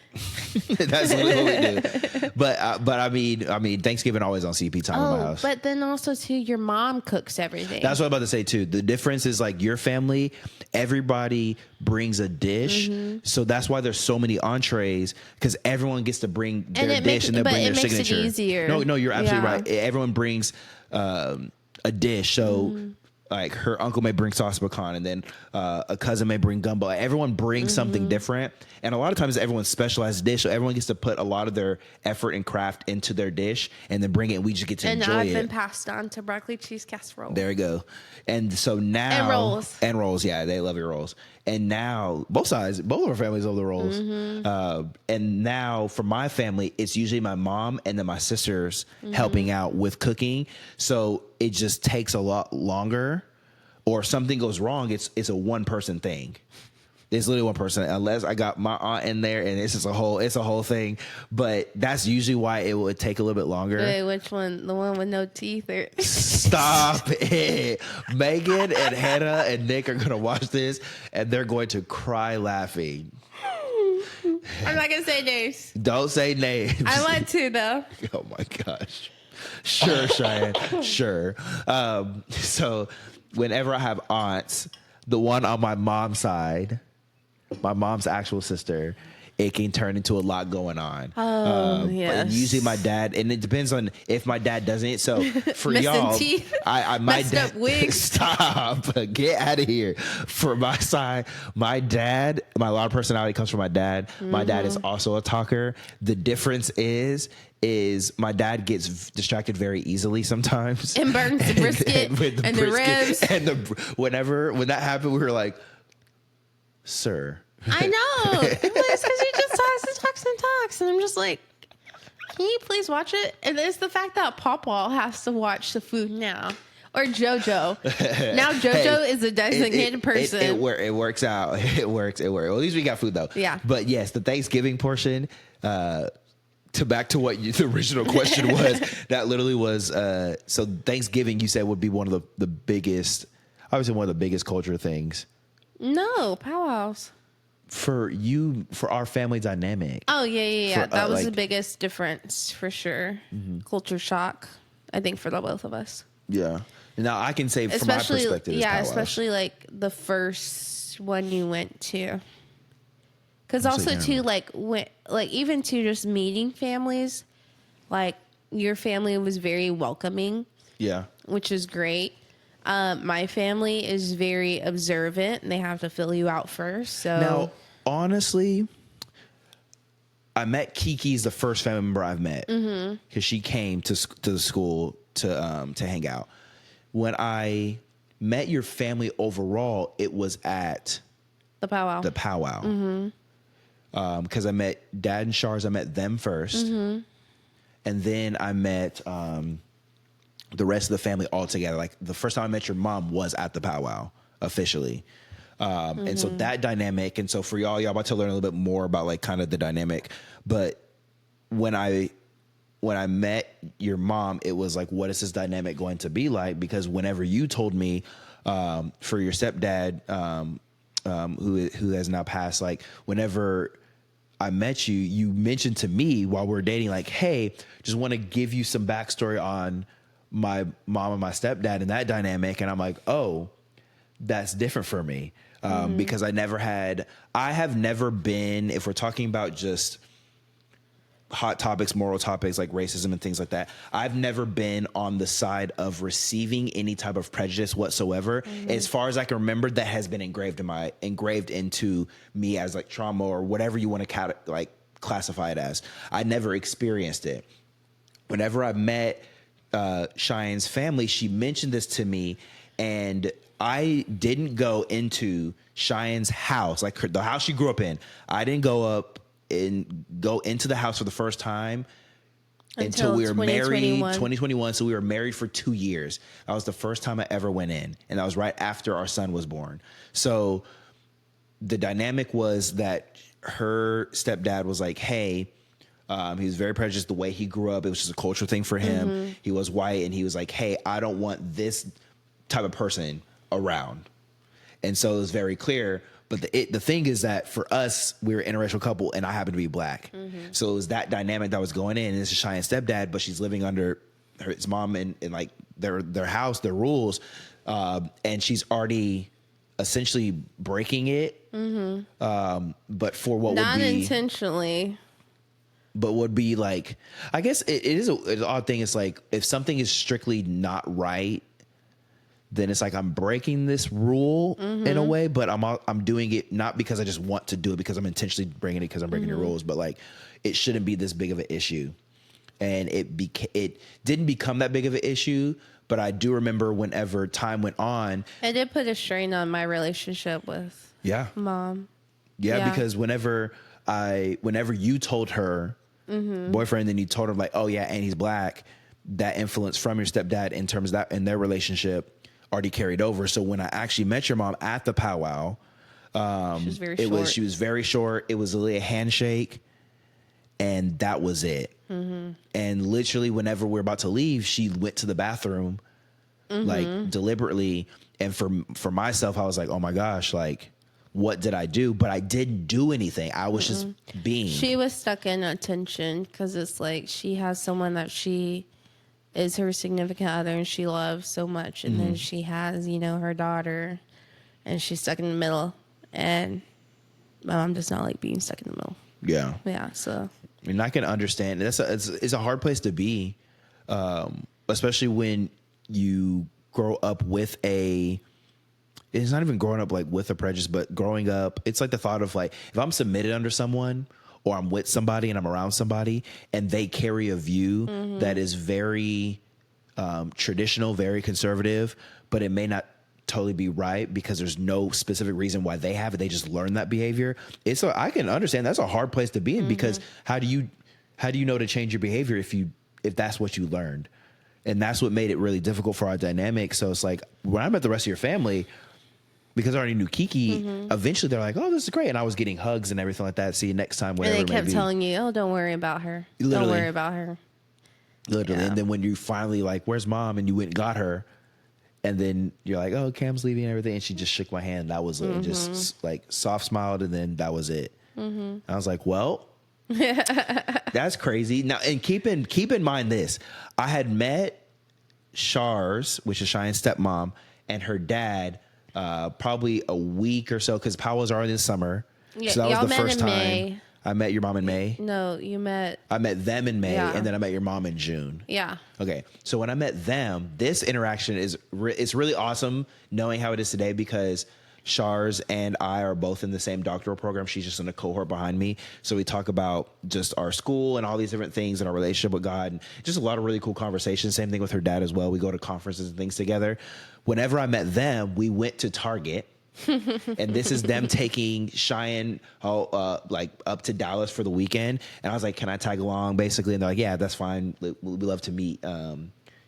That's what we do. But I mean, Thanksgiving always on CP time in my house. But then also too, your mom cooks everything. That's what I'm about to say too. The difference is like your family, everybody brings a dish, so that's why there's so many entrees because everyone gets to bring their dish and they bring their signature. It makes it easier. No, you're absolutely right. Everyone brings a dish, so. Like her uncle may bring sauce pecan, and then a cousin may bring gumbo. Everyone brings something different, and a lot of times everyone's specialized dish, so everyone gets to put a lot of their effort and craft into their dish, and then bring it. And we just get to enjoy it. And I've been passed on to broccoli cheese casserole. There you go. And so now and rolls, yeah, they love your rolls. And now both of our families love the rolls. And now for my family, it's usually my mom and then my sisters helping out with cooking. So it just takes a lot longer, or something goes wrong. It's a one person thing. It's literally one person, unless I got my aunt in there, and it's a whole thing. But that's usually why it would take a little bit longer. Wait, which one? The one with no teeth? Or Stop it. Megan and Hannah and Nick are gonna watch this, and they're going to cry laughing. I'm not gonna say names. Don't say names. I want to though. Oh my gosh. Sure, Cheyanne. Sure. So whenever I have aunts, the one on my mom's side, my mom's actual sister, it can turn into a lot going on. Yes. But usually my dad, and it depends on if my dad doesn't. So for Missing y'all, teeth, my messed dad, up wigs. Stop, get out of here. For my side, my dad, my lot of personality comes from my dad. My dad is also a talker. The difference is my dad gets distracted very easily sometimes And burns the brisket and the ribs. And when that happened, we were like, sir. I know. It's because he just talks. And I'm just like, can you please watch it? And it's the fact that Pawpaw has to watch the food now. Or JoJo. Now JoJo is a designated person. It works out. It works. Well, at least we got food, though. Yeah. But yes, the Thanksgiving portion, back to what the original question was, that literally was, so Thanksgiving, you said, would be one of the biggest, obviously one of the biggest culture things. No, powwows. For our family dynamic. Oh, yeah. That was like, the biggest difference for sure. Culture shock, I think, for the both of us. Yeah. Now, I can say from my perspective, yeah, especially like the first one you went to. Because also, too, like even to just meeting families, like your family was very welcoming. Yeah. Which is great. My family is very observant, and they have to fill you out first. So now, honestly, I met Kiki's the first family member I've met because she came to the school to hang out. When I met your family overall, it was at the powwow. Because I met Dad and Shars. I met them first, and then I met the rest of the family all together. Like the first time I met your mom was at the powwow officially. And so that dynamic. And so for y'all about to learn a little bit more about like kind of the dynamic. But when I met your mom, it was like, what is this dynamic going to be like? Because whenever you told me, for your stepdad, who has now passed, like whenever I met you, you mentioned to me while we were dating, like, hey, just want to give you some backstory on my mom and my stepdad and that dynamic. And I'm like, oh, that's different for me. Because I have never been, if we're talking about just hot topics, moral topics like racism and things like that, I've never been on the side of receiving any type of prejudice whatsoever. As far as I can remember, that has been engraved into me as like trauma or whatever you want to classify it as. I never experienced it. Whenever I met Cheyenne's family, she mentioned this to me, and I didn't go into Cheyenne's house, like the house she grew up in. I didn't go into the house for the first time until we were married, 2021. So we were married for 2 years. That was the first time I ever went in, and that was right after our son was born. So the dynamic was that her stepdad was like, hey, he was very prejudiced the way he grew up. It was just a cultural thing for him. He was white, and he was like, hey, I don't want this type of person around. And so it was very clear. But the thing is that for us, we were an interracial couple, and I happen to be black. So it was that dynamic that was going in. And this is Cheyenne's stepdad, but she's living under his mom and like their house, their rules. And she's already essentially breaking it. But for what not would be... intentionally. But would be like... I guess it is an odd thing. It's like if something is strictly not right, then it's like I'm breaking this rule in a way, but I'm doing it not because I just want to do it, because I'm intentionally bringing it because I'm breaking the rules, but like it shouldn't be this big of an issue. And it didn't become that big of an issue, but I do remember whenever time went on, it did put a strain on my relationship with mom. Yeah, because whenever you told her boyfriend, then you told her like, oh yeah, and he's black, that influence from your stepdad in terms of that in their relationship already carried over. So when I actually met your mom at the powwow, She was very short. She was very short. It was literally a handshake, and that was it. And literally, whenever we're about to leave, she went to the bathroom, like deliberately. And for myself, I was like, oh my gosh, like, what did I do? But I didn't do anything. I was just being. She was stuck in attention because it's like she has someone that she is her significant other and she loves so much. And then she has, her daughter, and she's stuck in the middle. And my mom does not like being stuck in the middle. Yeah. Yeah. So. I mean, I can understand. It's a hard place to be, especially when you grow up with it's not even growing up like with a prejudice, but growing up, it's like the thought of like, if I'm submitted under someone or I'm with somebody and I'm around somebody and they carry a view that is very traditional, very conservative, but it may not totally be right because there's no specific reason why they have it. They just learn that behavior. I can understand that's a hard place to be in because how do you know to change your behavior if that's what you learned? And that's what made it really difficult for our dynamic. So it's like when I met the rest of your family, because I already knew Kiki, eventually they're like, oh, this is great. And I was getting hugs and everything like that. See you next time, whatever. And they kept telling you, oh, don't worry about her. Literally. Don't worry about her. Literally. Yeah. And then when you finally like, where's mom? And you went and got her. And then you're like, oh, Cam's leaving and everything. And she just shook my hand. That was it. Just like soft smiled. And then that was it. I was like, well, that's crazy. Now, and keep in mind this. I had met Shars, which is Cheyanne's stepmom, and her dad probably a week or so because Powell was already in the summer. Yeah, so that was the first time May. I met your mom in May. No, you met. I met them in May, Yeah. and then I met your mom in June. Yeah. Okay, so when I met them, this interaction it's really awesome knowing how it is today because Shars and I are both in the same doctoral program. She's just in a cohort behind me. So we talk about just our school and all these different things and our relationship with God and just a lot of really cool conversations. Same thing with her dad as well. We go to conferences and things together. Whenever I met them, we went to Target. And this is them taking Cheyanne like up to Dallas for the weekend. And I was like, can I tag along basically? And they're like, yeah, that's fine. We love to meet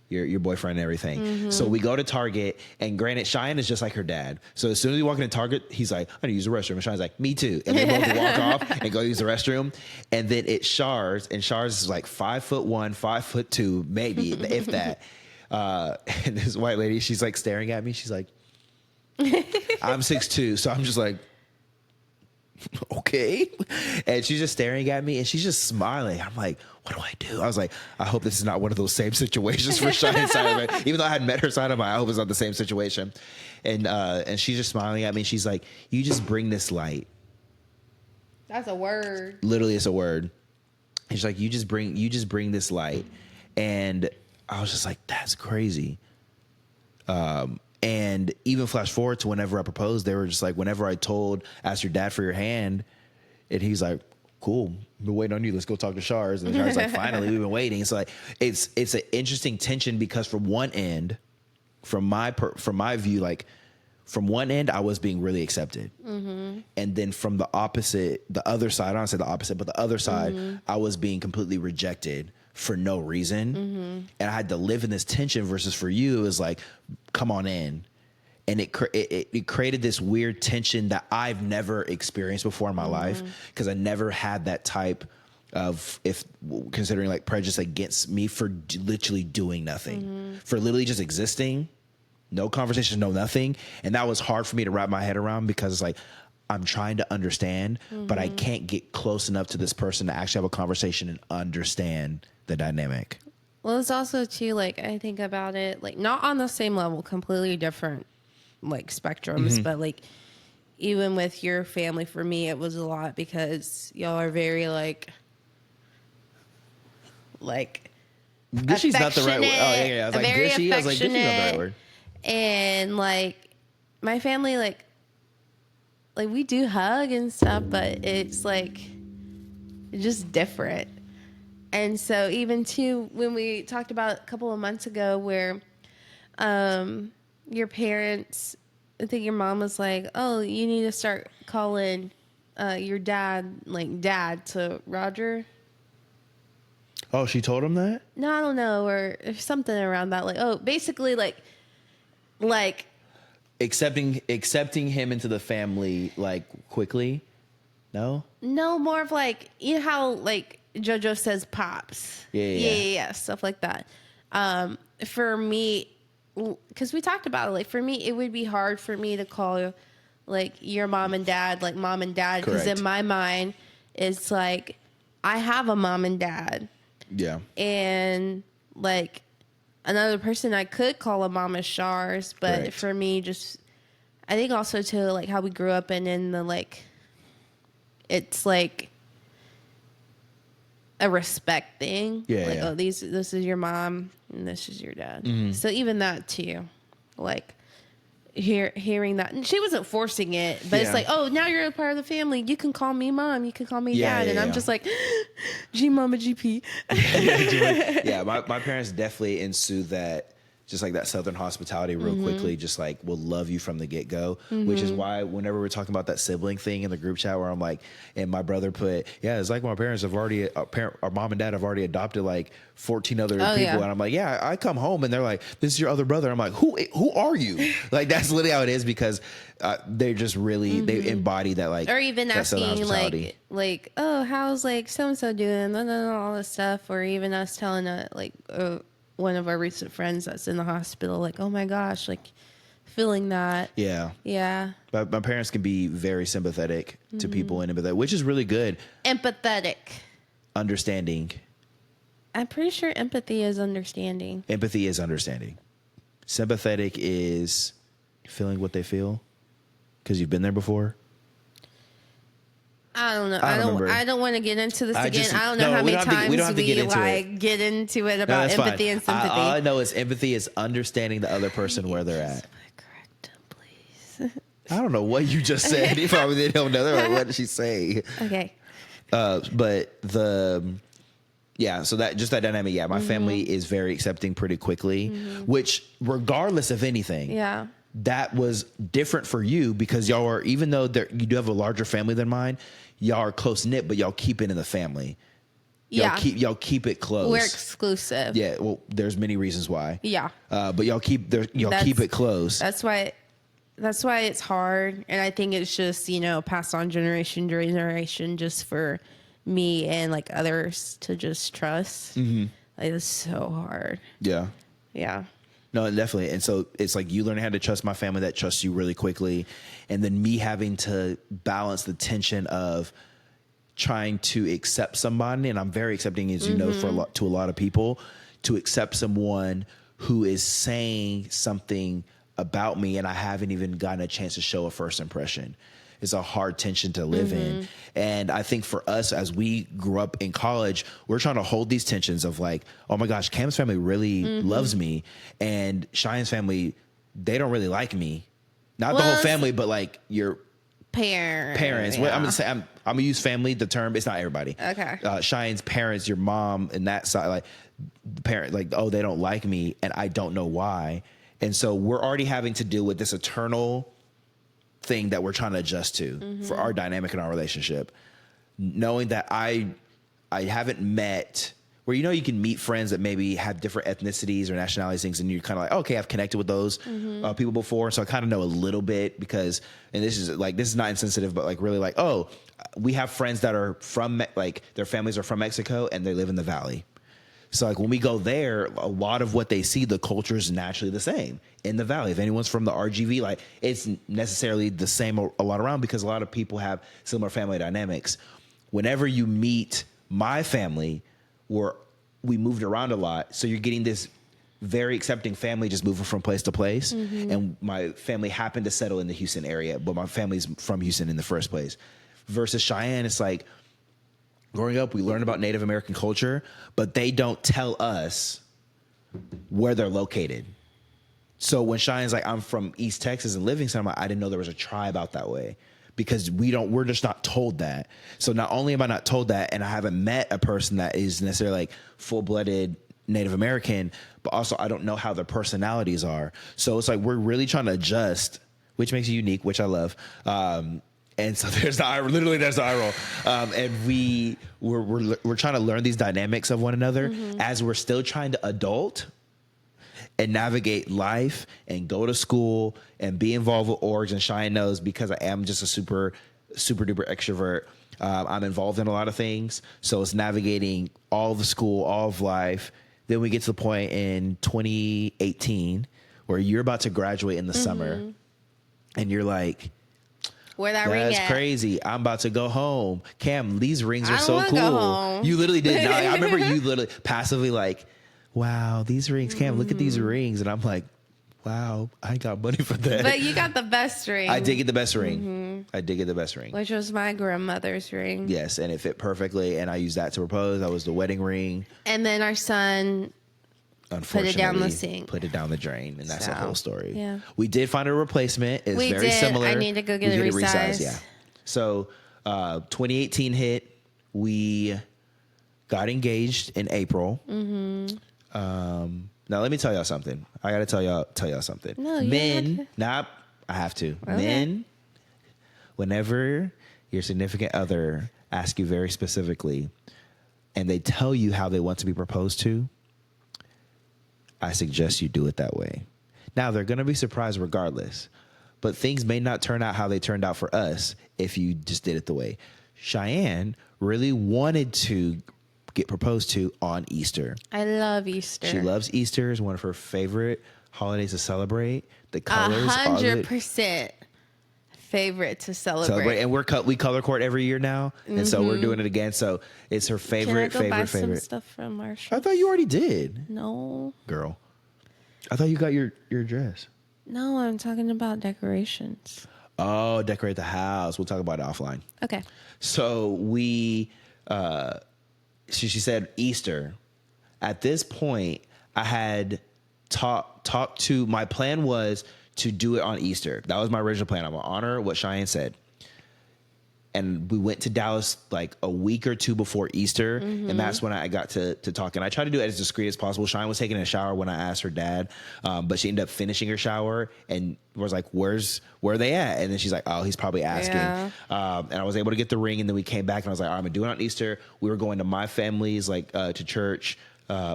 your boyfriend and everything. So we go to Target, and granted, Cheyanne is just like her dad. So as soon as we walk into Target, he's like, I need to use the restroom. And Cheyenne's like, me too. And they both walk off and go use the restroom. And then it's Shars, and Shars is like 5'1", 5'2", maybe, if that. And this white lady, she's like staring at me. She's like, I'm 6'2", so I'm just like, okay. And she's just staring at me and she's just smiling. I'm like, what do I do? I was like, I hope this is not one of those same situations for Cheyanne's side of it. Even though I hadn't met her side of it, I hope it's not the same situation. And she's just smiling at me. She's like, you just bring this light. That's a word. Literally, it's a word. And she's like, you just bring this light. And I was just like, that's crazy. And even flash forward to whenever I proposed, they were just like, whenever I asked your dad for your hand, and he's like, cool, been waiting on you. Let's go talk to Shars. And Shars like, finally, we've been waiting. It's like, it's an interesting tension because from one end, from my view, like from one end, I was being really accepted. And then from the opposite, the other side, I don't say the opposite, but the other side, I was being completely rejected for no reason. And I had to live in this tension versus for you, it was like, come on in. And it created this weird tension that I've never experienced before in my life because I never had that type of, if considering like prejudice against me for literally doing nothing, for literally just existing, no conversation, no nothing. And that was hard for me to wrap my head around because it's like, I'm trying to understand, but I can't get close enough to this person to actually have a conversation and understand the dynamic. Well, it's also too, like, I think about it, like, not on the same level, completely different, like, spectrums, but, like, even with your family, for me, it was a lot because y'all are very, like, Gushy's not the right word. Oh, yeah. I was like, gushy? I was like, gushy's not the right word. And, like, my family, like, we do hug and stuff, but it's, like, just different. And so even too, when we talked about a couple of months ago where your parents, I think your mom was like, oh, you need to start calling your dad, like dad to Roger. Oh, she told him that? No, I don't know. Or something around that. Like, oh, basically like accepting him into the family like quickly. No, more of like, you know how like JoJo says pops. Yeah, stuff like that. For me, because we talked about it, like for me, it would be hard for me to call like your mom and dad like mom and dad, because in my mind it's like I have a mom and dad. Yeah. And like another person I could call a mom is Shars, but Correct. for me, just I think also to like how we grew up and in the like, it's like a respect thing. Yeah. Like, oh, this is your mom and this is your dad. Mm-hmm. So even that too, like hearing that, and she wasn't forcing it, but it's like, oh, now you're a part of the family. You can call me mom. You can call me dad. And I'm just like, G mama GP. Yeah. My parents definitely ensued that. Just like that Southern hospitality real quickly, just like will love you from the get-go, which is why whenever we're talking about that sibling thing in the group chat where I'm like, and my brother put, yeah, it's like my parents have already, our mom and dad have already adopted like 14 other people. Yeah. And I'm like, yeah, I come home and they're like, this is your other brother. I'm like, who are you? Like, that's literally how it is, because they're just really, they embody that like, or even that Southern asking hospitality. like, oh, how's like so-and-so doing, and all this stuff, or even us telling one of our recent friends that's in the hospital, like, oh my gosh, like feeling that. Yeah. But my parents can be very sympathetic to people and empathetic, which is really good. Empathetic. Understanding. I'm pretty sure empathy is understanding. Empathy is understanding. Sympathetic is feeling what they feel because you've been there before. I don't know. remember. I don't want to get into this again. I don't know no, how we many don't have to- times we don't have to get into it. get into it No, about that's empathy fine. and sympathy. All I know is empathy is understanding the other person where they're at. Correct him, please. I don't know what you just said. You probably didn't know. They're like, what did she say? Okay. But so that dynamic. Yeah, my family is very accepting pretty quickly, which regardless of anything. Yeah. That was different for you because y'all are, even though you do have a larger family than mine, y'all are close knit, but y'all keep it in the family. Y'all keep it close. We're exclusive. Yeah, well, there's many reasons why. Yeah. But y'all keep it close. That's why it's hard, and I think it's just, passed on generation to generation, just for me and like others to just trust. Like, it's so hard. Yeah. Yeah. No, definitely. And so it's like you learning how to trust my family that trusts you really quickly. And then me having to balance the tension of trying to accept somebody. And I'm very accepting, as you know, to a lot of people, to accept someone who is saying something about me and I haven't even gotten a chance to show a first impression. It's a hard tension to live in. And I think for us, as we grew up in college, we're trying to hold these tensions of like, oh my gosh, Cam's family really loves me. And Cheyenne's family, they don't really like me. Not the whole family, but like your parents. Yeah. Well, I'm gonna use family, the term. It's not everybody. Okay. Cheyenne's parents, your mom and that side, like the parent, like, oh, they don't like me and I don't know why. And so we're already having to deal with this eternal thing that we're trying to adjust to for our dynamic in our relationship, knowing that I haven't met where, you can meet friends that maybe have different ethnicities or nationalities, things, and you're kind of like, okay, I've connected with those people before, so I kind of know a little bit because, and this is not insensitive, but like really like, oh, we have friends that are from like their families are from Mexico and they live in the Valley. So like when we go there, a lot of what they see, the culture is naturally the same in the Valley. If anyone's from the RGV, like it's necessarily the same a lot around because a lot of people have similar family dynamics. Whenever you meet my family, we moved around a lot. So you're getting this very accepting family just moving from place to place. And my family happened to settle in the Houston area, but my family's from Houston in the first place. Versus Cheyanne, it's like, growing up, we learned about Native American culture, but they don't tell us where they're located. So when Cheyenne's like, I'm from East Texas and Livingston, I'm like, I didn't know there was a tribe out that way because we're just not told that. So not only am I not told that, and I haven't met a person that is necessarily like full-blooded Native American, but also I don't know how their personalities are. So it's like, we're really trying to adjust, which makes it unique, which I love. And so there's the eye roll. And we're trying to learn these dynamics of one another as we're still trying to adult and navigate life and go to school and be involved with orgs. And Cheyanne knows, because I am just a super duper extrovert. I'm involved in a lot of things. So it's navigating all of the school, all of life. Then we get to the point in 2018 where you're about to graduate in the summer and you're like, where that ring that's at? crazy. I'm about to go home. Cam, these rings are I don't so wanna cool. go home. You literally did not. I remember you literally passively like, wow, these rings, Cam, look at these rings. And I'm like, wow, I ain't got money for that. But you got the best ring. I did get the best ring. I did get the best ring. Which was my grandmother's ring. Yes, and it fit perfectly. And I used that to propose. That was the wedding ring. And then our son put it down the sink. Put it down the drain. And that's the whole story. Yeah. We did find a replacement. It's We very did. similar. I need to go get We it resized. Yeah. So 2018 hit. We got engaged in April. Now let me tell y'all something. I got to tell y'all something. No, you Men, I have to. Okay. Men, whenever your significant other asks you very specifically and they tell you how they want to be proposed to, I suggest you do it that way. Now, they're going to be surprised regardless, but things may not turn out how they turned out for us if you just did it the way. Cheyanne really wanted to get proposed to on Easter. I love Easter. She loves Easter. It's one of her favorite holidays to celebrate. The colors, 100% favorite to celebrate. And we color court every year now, and so we're doing it again. So it's her favorite. Can I go buy favorite. some stuff from Marshall? I thought you already did. No, Girl. I thought you got your dress. no, I'm talking about decorations. Oh, decorate the house. We'll talk about it offline. Okay. So we, she said Easter. At this point, I had talked to, my plan was to do it on Easter. That was my original plan. I'm going to honor what Cheyanne said. And we went to Dallas like a week or two before Easter. And that's when I got to talk. And I tried to do it as discreet as possible. Cheyanne was taking a shower when I asked her dad. But she ended up finishing her shower and was like, where are they at? And then she's like, oh, he's probably asking. Yeah. And I was able to get the ring. And then we came back and I was like, all right, I'm going to do it on Easter. We were going to my family's to church,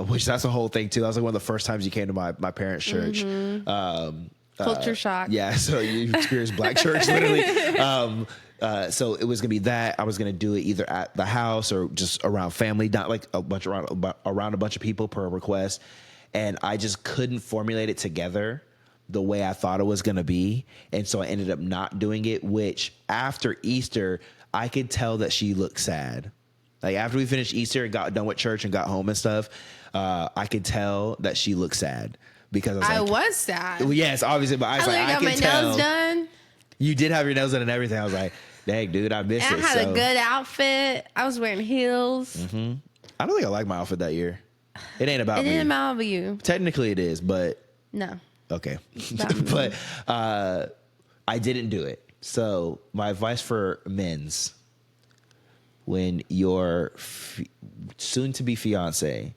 which that's a whole thing too. That was like one of the first times you came to my parents' church. Culture shock. Yeah, so you experienced black church literally. So it was gonna be that. I was gonna do it either at the house or just around family, not like around a bunch of people per request. And I just couldn't formulate it together the way I thought it was gonna be, and so I ended up not doing it. Which after Easter, I could tell that she looked sad. Like after we finished Easter and got done with church and got home and stuff, I could tell that she looked sad. Because I was sad. Well, yes, obviously, but I was like, I got can my tell. nails done. You did have your nails done and everything. I was like, dang, dude, I missed And it. I had a good outfit. I was wearing heels. I don't think I like my outfit that year. It ain't about It me. didn't matter you. Technically, it is, but No. okay. About me. But I didn't do it. So my advice for men's: when your soon-to-be fiance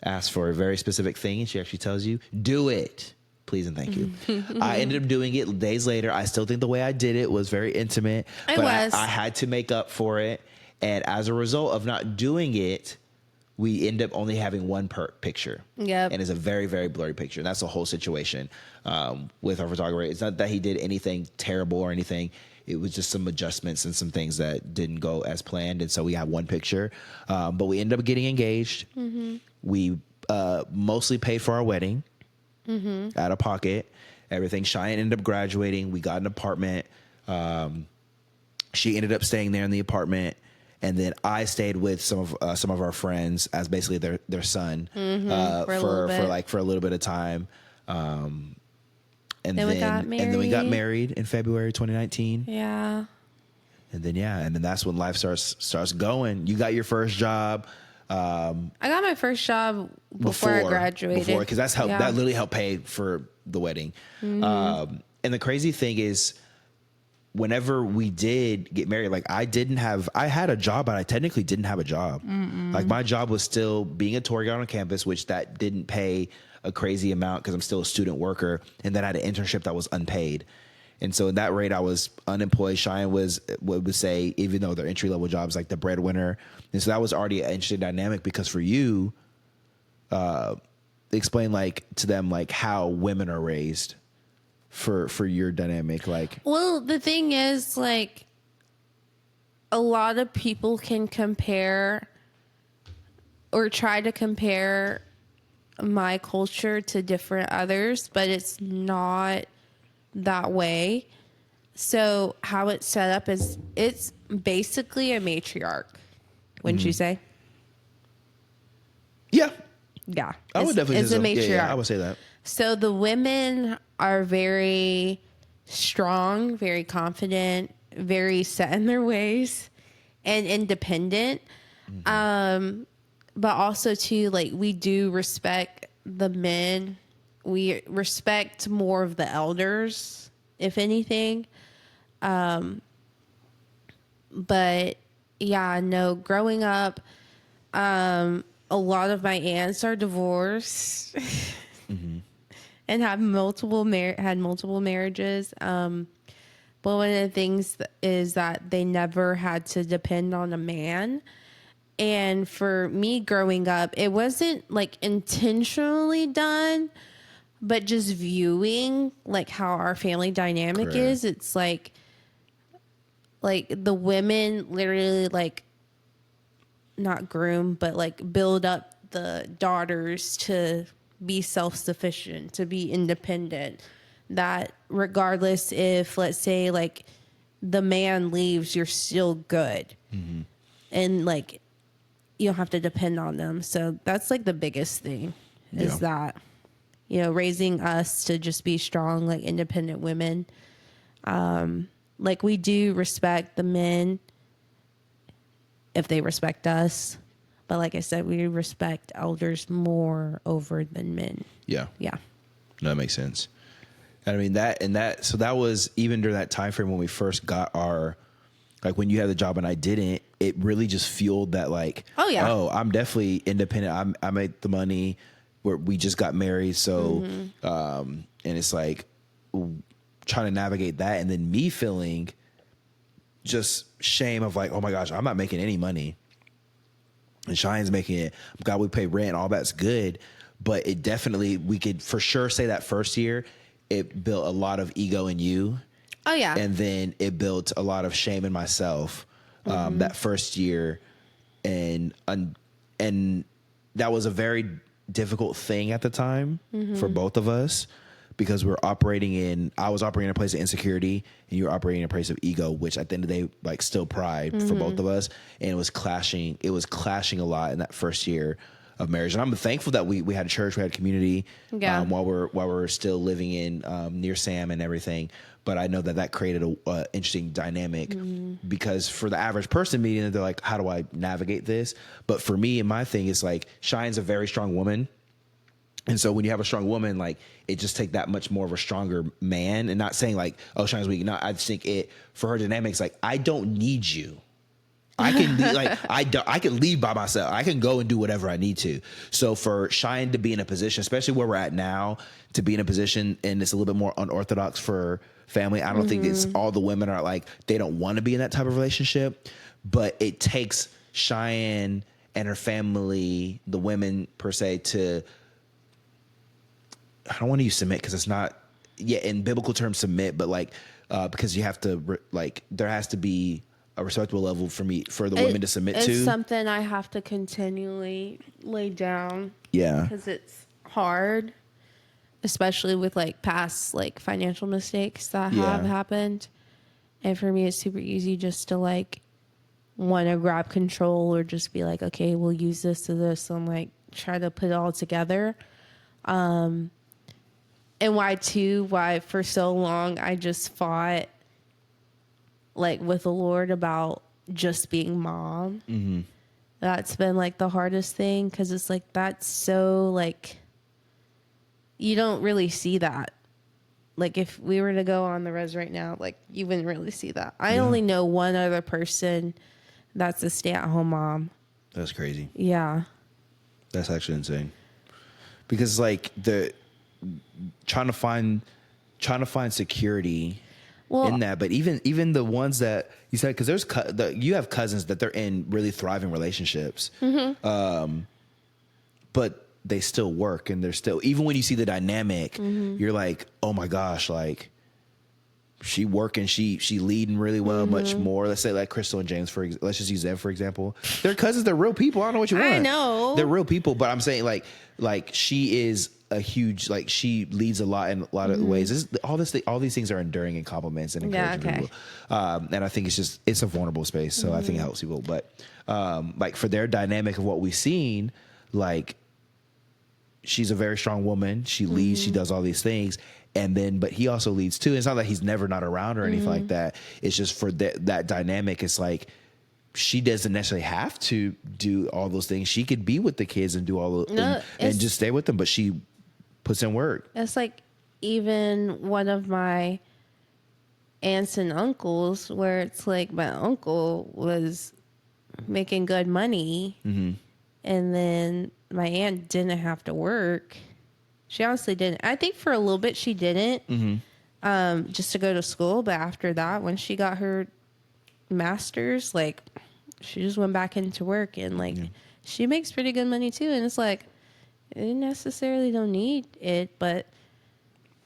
asks for a very specific thing and she actually tells you, do it. Please and thank you. I ended up doing it days later. I still think the way I did it was very intimate. It was. I had to make up for it. And as a result of not doing it, we end up only having one picture. Yep. And it's a very, very blurry picture. And that's the whole situation with our photographer. It's not that he did anything terrible or anything. It was just some adjustments and some things that didn't go as planned. And so we had one picture. But we ended up getting engaged. We mostly paid for our wedding out of pocket. Everything. Cheyanne ended up graduating. We got an apartment. She ended up staying there in the apartment. And then I stayed with some of our friends as basically their son for a little bit of time. And then we got married in February 2019. Yeah. And then that's when life starts going. You got your first job. I got my first job before I graduated. Because that literally helped pay for the wedding. And the crazy thing is, whenever we did get married, like I had a job, but I technically didn't have a job. Like my job was still being a tour guide on campus, which that didn't pay a crazy amount because I'm still a student worker. And then I had an internship that was unpaid. And so in that rate, I was unemployed. Cheyanne would say, even though they're entry level jobs, like the breadwinner. And so that was already an interesting dynamic because for you, it explain like to them like how women are raised for your dynamic. Like, well, the thing is, like, a lot of people can compare or try to compare my culture to different others, but it's not that way. So how it's set up is it's basically a matriarch, wouldn't you say? yeah, Yeah. I would definitely it's say a so. matriarch. Yeah, I would say that. So the women are very strong, very confident, very set in their ways and independent. But also too, like, we do respect the men. We respect more of the elders, if anything. But yeah, no, growing up, a lot of my aunts are divorced and have had multiple marriages. But one of the things is that they never had to depend on a man. And for me growing up, it wasn't like intentionally done, but just viewing like how our family dynamic Correct. is. It's like the women literally like not groom, but like build up the daughters to be self-sufficient, to be independent. That regardless if, let's say, like the man leaves, you're still good. And like, you don't have to depend on them. So that's like the biggest thing is that, you know, raising us to just be strong, like independent women. Like, we do respect the men if they respect us. But like I said, we respect elders more over than men. Yeah. Yeah. No, that makes sense. And I mean so that was even during that time frame when we first got our, like when you had the job and I didn't, it really just fueled that like, Oh, yeah. oh, I'm definitely independent. I make the money. We just got married. So, and it's like trying to navigate that. And then me feeling just shame of like, oh my gosh, I'm not making any money. And Cheyenne's making it. God, we pay rent. All that's good. But it definitely, we could for sure say that first year, it built a lot of ego in you. Oh, yeah. And then it built a lot of shame in myself that first year. And that was a very difficult thing at the time for both of us because I was operating in a place of insecurity and you were operating in a place of ego, which at the end of the day, like still pride for both of us. And it was clashing a lot in that first year of marriage. And I'm thankful that we had a church, we had a community while we're still living in near Sam and everything. But I know that created a interesting dynamic because for the average person meeting, they're like, how do I navigate this? But for me and my thing is like, Cheyenne's a very strong woman. And so when you have a strong woman, like it just take that much more of a stronger man, and not saying like, oh, Cheyenne's weak. No, I just think for her dynamics, like I don't need you. I can I can leave by myself. I can go and do whatever I need to. So for Cheyanne to be in a position, especially where we're at now, to be in a position, and it's a little bit more unorthodox for family. I don't think it's all the women are like, they don't want to be in that type of relationship, but it takes Cheyanne and her family, the women per se, to, I don't want to use submit because it's not, in biblical terms submit, but like, because you have to, there has to be a respectable level for the women to submit to. It's something I have to continually lay down. Yeah. Because it's hard, especially with like past like financial mistakes that have happened. And for me, it's super easy just to like want to grab control or just be like, okay, we'll use this to this and like try to put it all together. And why for so long I just fought like with the Lord about just being mom. Mm-hmm. That's been like the hardest thing because it's like that's so like you don't really see that. Like if we were to go on the res right now, like you wouldn't really see that. I only know one other person that's a stay-at-home mom. That's crazy. Yeah, that's actually insane. Because like trying to find security in that, but even the ones that you said, because you have cousins that they're in really thriving relationships, but they still work, and they're still, even when you see the dynamic, you're like, oh my gosh, like she working, she leading really well, much more. Let's say like Crystal and James, let's just use them for example. They're cousins, they're real people. I don't know what you want. I know. They're real people, but I'm saying like she is a huge, like she leads a lot in a lot of ways. All these things are enduring and compliments and encouraging people. And I think it's a vulnerable space. So I think it helps people. But like for their dynamic of what we've seen, like she's a very strong woman. She leads, she does all these things. And then, but he also leads too. It's not like he's never not around or anything like that. It's just for that dynamic. It's like, she doesn't necessarily have to do all those things. She could be with the kids and do all the, and just stay with them, but she puts in work. It's like even one of my aunts and uncles where it's like my uncle was making good money and then my aunt didn't have to work. She honestly didn't. I think for a little bit she didn't just to go to school. But after that, when she got her master's, like she just went back into work and like she makes pretty good money too. And it's like, you necessarily don't need it, but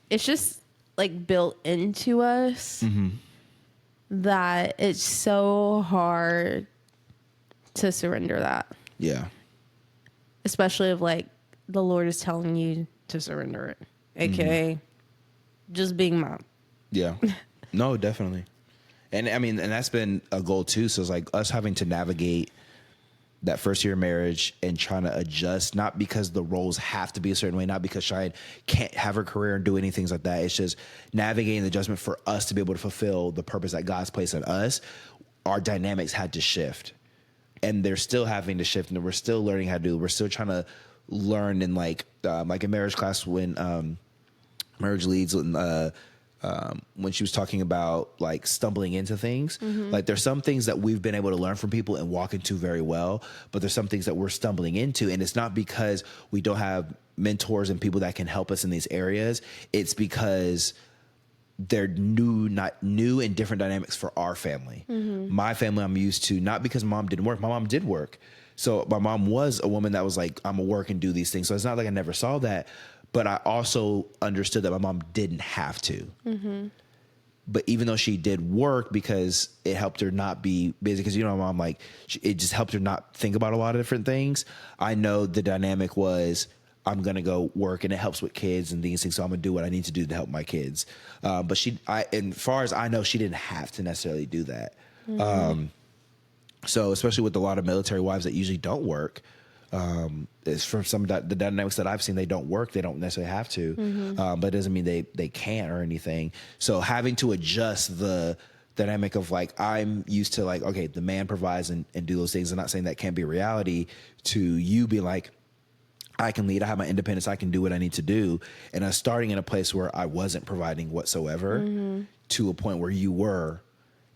it's just like built into us that it's so hard to surrender that. Yeah. Especially if like the Lord is telling you to surrender it, aka just being mom. Yeah. No, definitely. And I mean, and that's been a goal too. So it's like us having to navigate that first year of marriage and trying to adjust, not because the roles have to be a certain way, not because Cheyanne can't have her career and do any things like that. It's just navigating the adjustment for us to be able to fulfill the purpose that God's placed in us. Our dynamics had to shift, and they're still having to shift, and we're still learning how to do it. We're still trying to learn in like in marriage class when marriage leads when she was talking about like stumbling into things, like there's some things that we've been able to learn from people and walk into very well, but there's some things that we're stumbling into, and it's not because we don't have mentors and people that can help us in these areas. It's because they're new and different dynamics for our family. My family I'm used to, not because mom didn't work. My mom did work. So my mom was a woman that was like, I'm gonna work and do these things. So it's not like I never saw that. But I also understood that my mom didn't have to. But even though she did work, because it helped her not be busy, because, you know, my mom, like, it just helped her not think about a lot of different things. I know the dynamic was, I'm going to go work, and it helps with kids and these things, so I'm going to do what I need to do to help my kids. But and as far as I know, she didn't have to necessarily do that. So especially with a lot of military wives that usually don't work, it's from some of the dynamics that I've seen, they don't work. They don't necessarily have to, but it doesn't mean they can't or anything. So having to adjust the dynamic of like, I'm used to like, okay, the man provides and do those things. I'm not saying that can't be a reality, to you be like, I can lead, I have my independence, I can do what I need to do. And I was starting in a place where I wasn't providing whatsoever to a point where you were,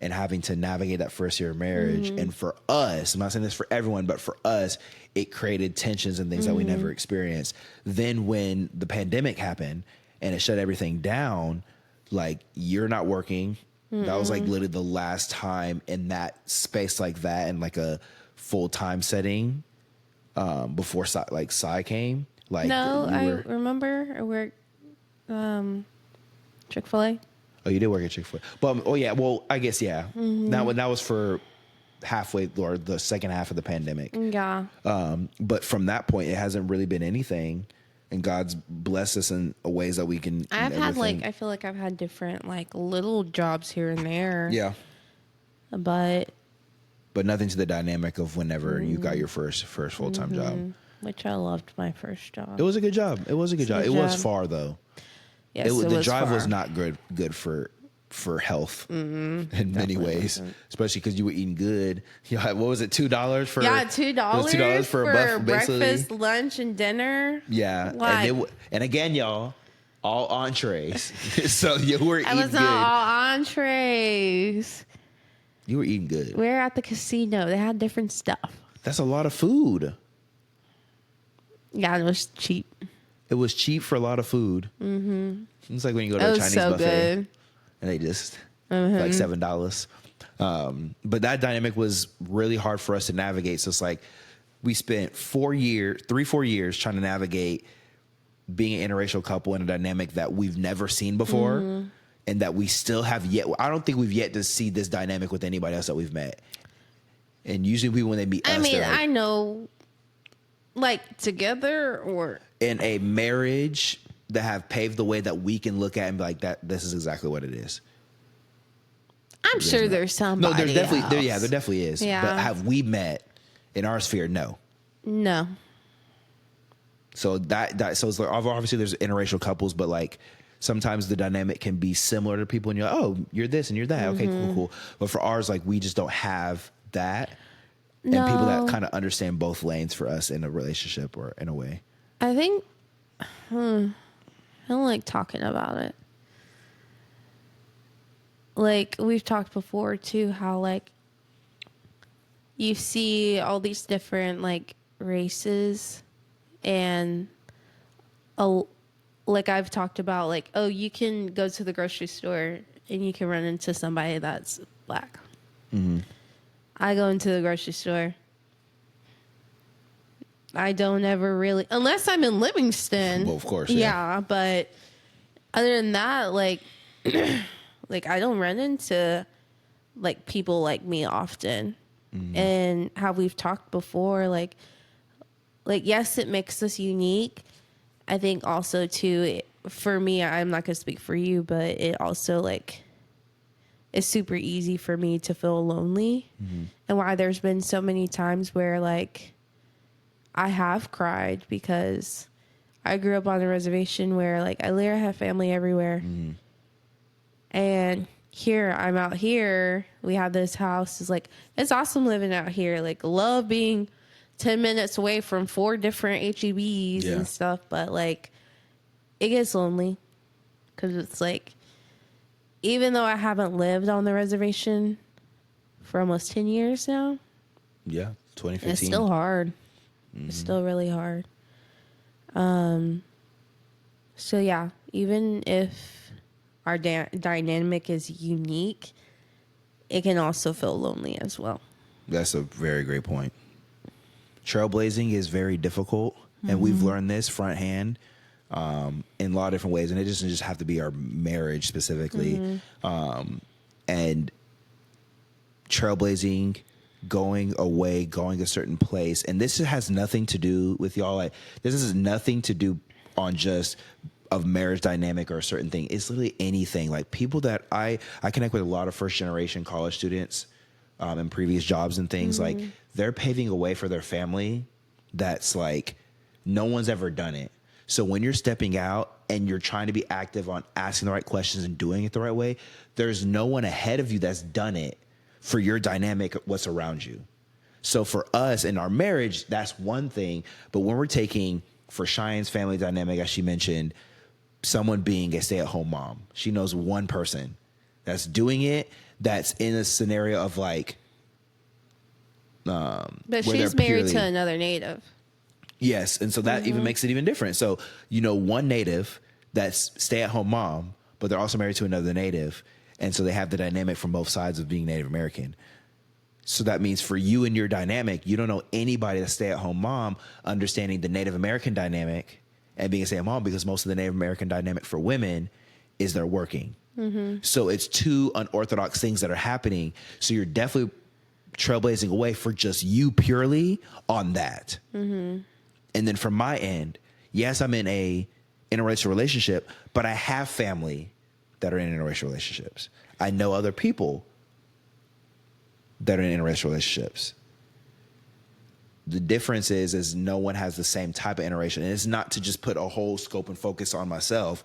and having to navigate that first year of marriage. And for us, I'm not saying this for everyone, but for us, it created tensions and things that we never experienced. Then when the pandemic happened and it shut everything down, like, you're not working. That was like literally the last time in that space like that, in like a full-time setting, before Psy came. Like, no, I remember I worked Chick-fil-A. Oh, you did work at Chick-fil-A. But, oh, yeah. Well, I guess, yeah. That was for halfway, or the second half of the pandemic. Yeah. But from that point, it hasn't really been anything. And God's blessed us in ways that we can. I feel like I've had different, like, little jobs here and there. Yeah. But nothing to the dynamic of whenever you got your first full-time job. Which I loved my first job. It was a good job. It was was far, though. Yes, the drive far. was not good for health in many ways, especially because you were eating good. You know, what was it, $2 for? Yeah, $2 for a buffet, breakfast, lunch, and dinner. Yeah, like, and again, y'all, all entrees. So you were eating good. It was not all entrees. You were eating good. We were at the casino. They had different stuff. That's a lot of food. Yeah, it was cheap. It was cheap for a lot of food. It's like when you go to a Chinese buffet. Good. And they just like $7. But that dynamic was really hard for us to navigate. So it's like we spent 4 years trying to navigate being an interracial couple in a dynamic that we've never seen before, and that we still have yet. I don't think we've yet to see this dynamic with anybody else that we've met. And usually people, when they meet us, I mean, they're like, I know, like, together or in a marriage that have paved the way that we can look at and be like, that this is exactly what it is. I'm sure there's somebody No, there's definitely else. there definitely is. Yeah. But have we met in our sphere? No. No. So so it's like, obviously there's interracial couples, but like sometimes the dynamic can be similar to people, and you're like, oh, you're this and you're that. Okay, cool. But for ours, like, we just don't have that. No. And people that kind of understand both lanes for us in a relationship or in a way. I think I don't like talking about it. Like, we've talked before too, how like you see all these different like races, and like I've talked about, like, oh, you can go to the grocery store and you can run into somebody that's black. I go into the grocery store. I don't ever really, unless I'm in Livingston. Well, of course, yeah. But other than that, like, like, I don't run into like people like me often. And how we've talked before, like yes, it makes us unique. I think also too, for me, I'm not gonna speak for you, but it also like it's super easy for me to feel lonely, and why there's been so many times where like I have cried because I grew up on a reservation where like I literally have family everywhere, and here I'm out here. We have this house. It's like, it's awesome living out here. Like, love being 10 minutes away from 4 different HEBs and stuff. But like, it gets lonely because it's like, even though I haven't lived on the reservation for almost 10 years now. Yeah, 2015. It's still hard. It's still really hard. So yeah, even if our dynamic is unique, it can also feel lonely as well. That's a very great point. Trailblazing is very difficult, and we've learned this front hand in a lot of different ways, and it doesn't just have to be our marriage specifically. And trailblazing, going away, going a certain place, and this has nothing to do with y'all. Like, this has nothing to do on just of marriage dynamic or a certain thing. It's literally anything. Like, people that I connect with a lot of first generation college students in previous jobs and things. Like, they're paving a way for their family that's like no one's ever done it. So when you're stepping out and you're trying to be active on asking the right questions and doing it the right way, there's no one ahead of you that's done it for your dynamic, what's around you. So for us in our marriage, that's one thing. But when we're taking, for Cheyanne's family dynamic, as she mentioned, someone being a stay-at-home mom, she knows one person that's doing it, that's in a scenario of like, but she's married to another native. Yes, and so that even makes it even different. So, you know, one native that's stay-at-home mom, but they're also married to another native, and so they have the dynamic from both sides of being Native American. So that means for you and your dynamic, you don't know anybody that's stay-at-home mom understanding the Native American dynamic and being a stay-at-home mom, because most of the Native American dynamic for women is they're working. So it's two unorthodox things that are happening. So you're definitely trailblazing away for just you purely on that. And then from my end, yes, I'm in a interracial relationship, but I have family that are in interracial relationships. I know other people that are in interracial relationships. The difference is no one has the same type of interracial. And it's not to just put a whole scope and focus on myself.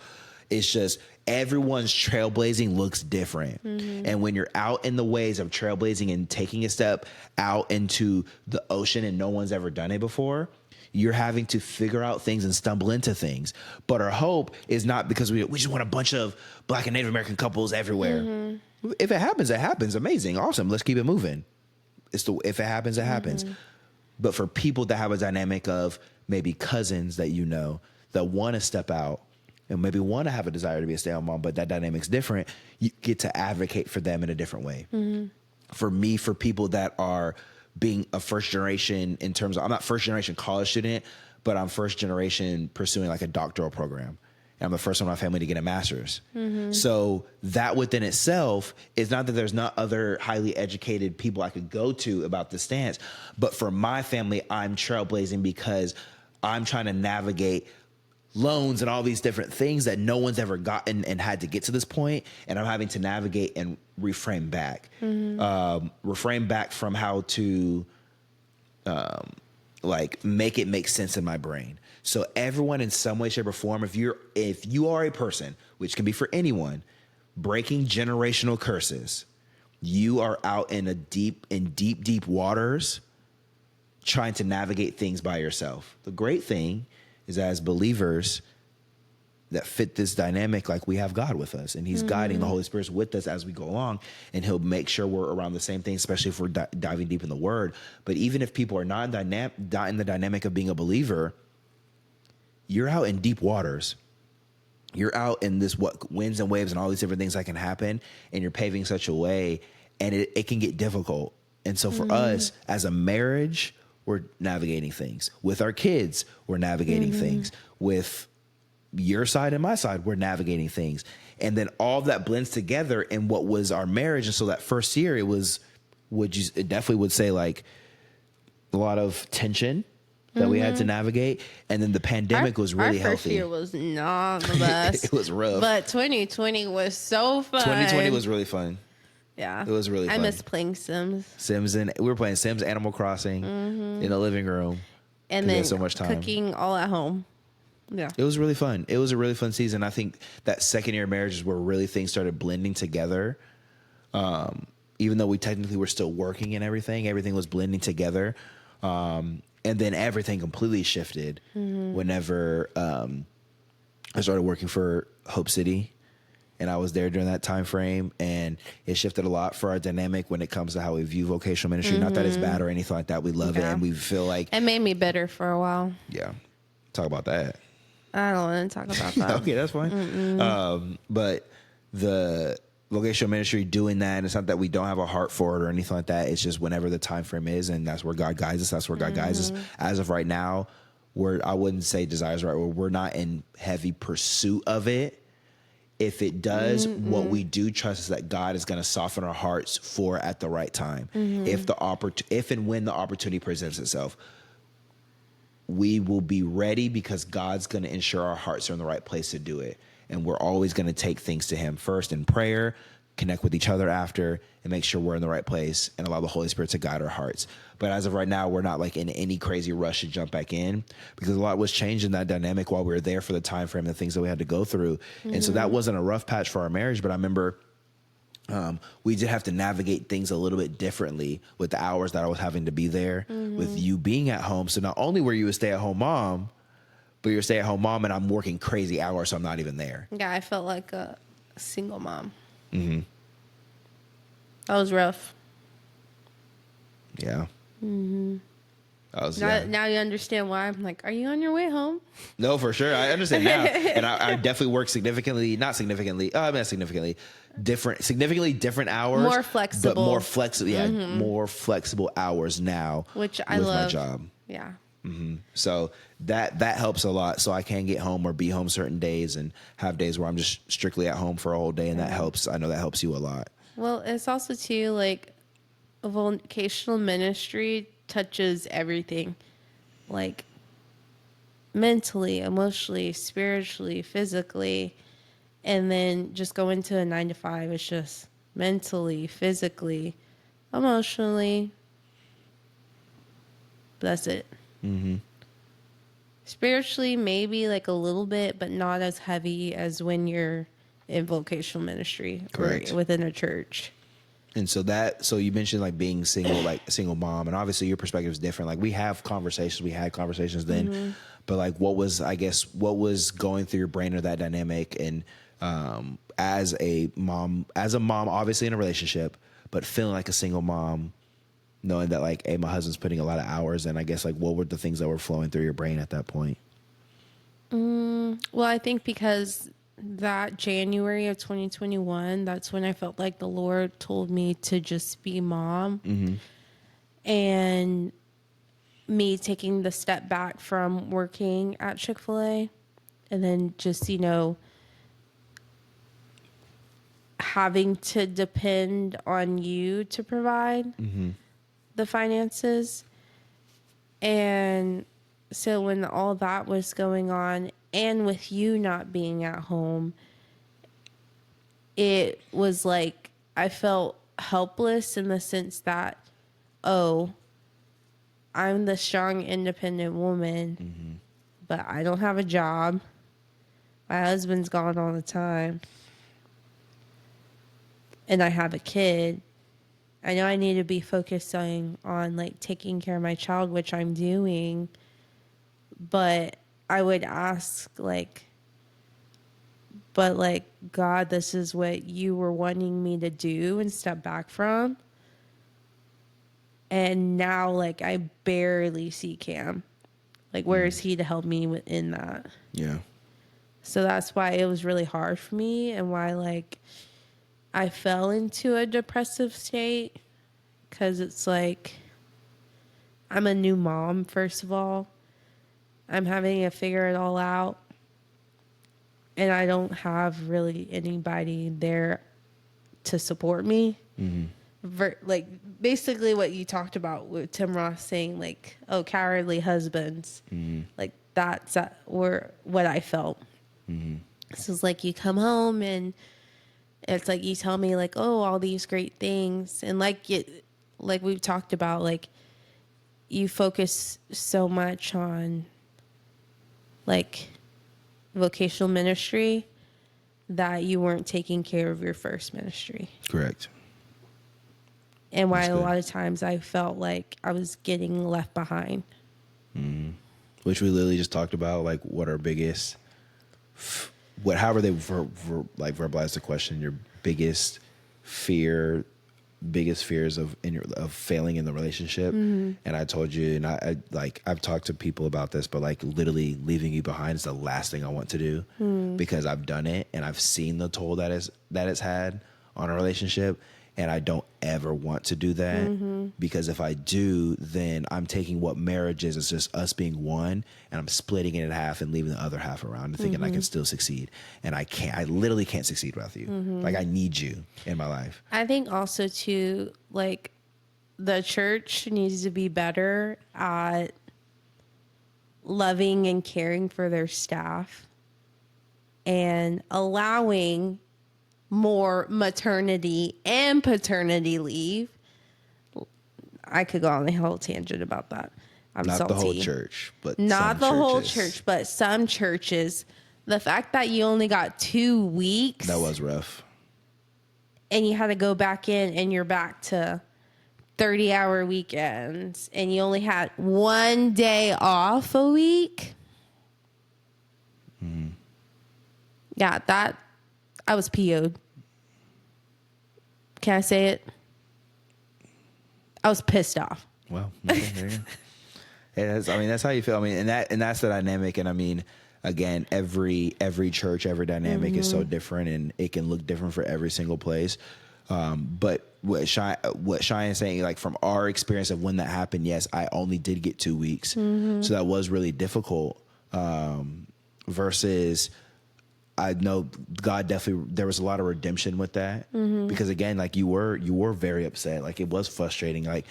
It's just everyone's trailblazing looks different. And when you're out in the ways of trailblazing and taking a step out into the ocean and no one's ever done it before, you're having to figure out things and stumble into things. But our hope is not because we just want a bunch of Black and Native American couples everywhere. If it happens, it happens. Amazing. Awesome. Let's keep it moving. If it happens, it happens. But for people that have a dynamic of maybe cousins that you know that want to step out and maybe want to have a desire to be a stay-at-home mom, but that dynamic's different, you get to advocate for them in a different way. For me, for people that are being a first generation in terms of, I'm not first generation college student, but I'm first generation pursuing like a doctoral program. And I'm the first one in my family to get a master's. So that within itself is not that there's not other highly educated people I could go to about this stance, but for my family, I'm trailblazing because I'm trying to navigate loans and all these different things that no one's ever gotten and had to get to this point, and I'm having to navigate and reframe back, reframe back from how to like make it make sense in my brain. So everyone in some way, shape, or form, if you are a person, which can be for anyone, breaking generational curses, you are out in deep waters trying to navigate things by yourself. The great thing is, as believers that fit this dynamic, like, we have God with us, and he's guiding, the Holy Spirit's with us as we go along, and he'll make sure we're around the same thing, especially if we're diving deep in the word. But even if people are not in the dynamic of being a believer, you're out in deep waters. You're out in this, winds and waves and all these different things that can happen, and you're paving such a way, and it can get difficult. And so for us as a marriage, we're navigating things. With our kids, we're navigating things. With your side and my side, we're navigating things. And then all of that blends together in what was our marriage. And so that first year, it definitely would say, like, a lot of tension that we had to navigate. And then the pandemic was really our healthy. First year was not the best. It was rough. But 2020 was so fun. 2020 was really fun. Yeah. It was really fun. I miss playing Sims. And we were playing Sims, Animal Crossing in the living room. And then so much time. Cooking all at home. Yeah. It was really fun. It was a really fun season. I think that second year of marriage is where really things started blending together. Even though we technically were still working and everything was blending together. And then everything completely shifted whenever I started working for Hope City, and I was there during that time frame, and it shifted a lot for our dynamic when it comes to how we view vocational ministry. Not that it's bad or anything like that. We love it, and we feel like it made me bitter for a while. Yeah, talk about that. I don't want to talk about that. Okay, that's fine. But the vocational ministry doing that, and it's not that we don't have a heart for it or anything like that. It's just whenever the time frame is, and that's where God guides us. That's where God guides us. As of right now, I wouldn't say desires right. We're not in heavy pursuit of it. If it does, what we do trust is that God is going to soften our hearts for it at the right time. If and when the opportunity presents itself, we will be ready because God's going to ensure our hearts are in the right place to do it. And we're always going to take things to him first in prayer, connect with each other after, and make sure we're in the right place and allow the Holy Spirit to guide our hearts. But as of right now, we're not like in any crazy rush to jump back in, because a lot was changed in that dynamic while we were there for the time frame, the things that we had to go through. And so that wasn't a rough patch for our marriage, but I remember we did have to navigate things a little bit differently with the hours that I was having to be there, with you being at home. So not only were you a stay-at-home mom, but you're a stay-at-home mom, and I'm working crazy hours, so I'm not even there. Yeah, I felt like a single mom. That was rough. Yeah. Now you understand why I'm like, are you on your way home? No, for sure. I understand now. And I definitely work significantly different hours. More flexible. But more flexible. Yeah, more flexible hours now. Which I with love. my job. Yeah. So that helps a lot. So I can get home or be home certain days and have days where I'm just strictly at home for a whole day. And that helps. I know that helps you a lot. Well, it's also too, like, a vocational ministry touches everything, like mentally, emotionally, spiritually, physically. And then just go into a 9 to 5. It's just mentally, physically, emotionally. That's it. Spiritually, maybe like a little bit, but not as heavy as when you're in vocational ministry. Correct. Or within a church. And so you mentioned like being single, like a single mom, and obviously your perspective is different. Like we had conversations then, but like what was going through your brain or that dynamic, and as a mom, obviously in a relationship, but feeling like a single mom, knowing that like, hey, my husband's putting a lot of hours in, I guess, like what were the things that were flowing through your brain at that point? Well, I think because that January of 2021, that's when I felt like the Lord told me to just be mom. and me taking the step back from working at Chick-fil-A and then just, having to depend on you to provide the finances. And so when all that was going on and with you not being at home, it was like I felt helpless in the sense that, oh, I'm the strong, independent woman, but I don't have a job. My husband's gone all the time. And I have a kid. I know I need to be focusing on like taking care of my child, which I'm doing. But I would ask God, this is what you were wanting me to do and step back from. And now I barely see Cam. Where is he to help me in that? Yeah. So that's why it was really hard for me and why I fell into a depressive state, because it's I'm a new mom, first of all. I'm having to figure it all out. And I don't have really anybody there to support me. Basically what you talked about with Tim Ross saying, cowardly husbands. That's what I felt. So it's you come home and it's you tell me all these great things. And we've talked about, you focus so much on vocational ministry that you weren't taking care of your first ministry. Correct. And why a lot of times I felt like I was getting left behind. Which we literally just talked about, what our biggest, however they verbalize the question, your biggest fears of failing in the relationship. And I told you, and I've talked to people about this, but literally leaving you behind is the last thing I want to do, because I've done it and I've seen the toll that it's had on a relationship. And I don't ever want to do that, because if I do, then I'm taking what marriage is. It's just us being one, and I'm splitting it in half and leaving the other half around and thinking I can still succeed. And I can't. I literally can't succeed without you. I need you in my life. I think also too, the church needs to be better at loving and caring for their staff and allowing more maternity and paternity leave. I could go on a whole tangent about that. I'm not salty. The whole church, but not some the whole churches. church, but some churches. The fact that you only got 2 weeks, that was rough, and you had to go back in, and you're back to 30-hour weekends, and you only had 1 day off a week. Yeah, that. I was PO'd. Can I say it? I was pissed off. Well, okay, there you go. That's how you feel. And that's the dynamic. And again, every church, every dynamic is so different, and it can look different for every single place. But what Cheyanne is saying, from our experience of when that happened, yes, I only did get 2 weeks, so that was really difficult. Versus, I know God definitely, there was a lot of redemption with that, because again, you were very upset. It was frustrating.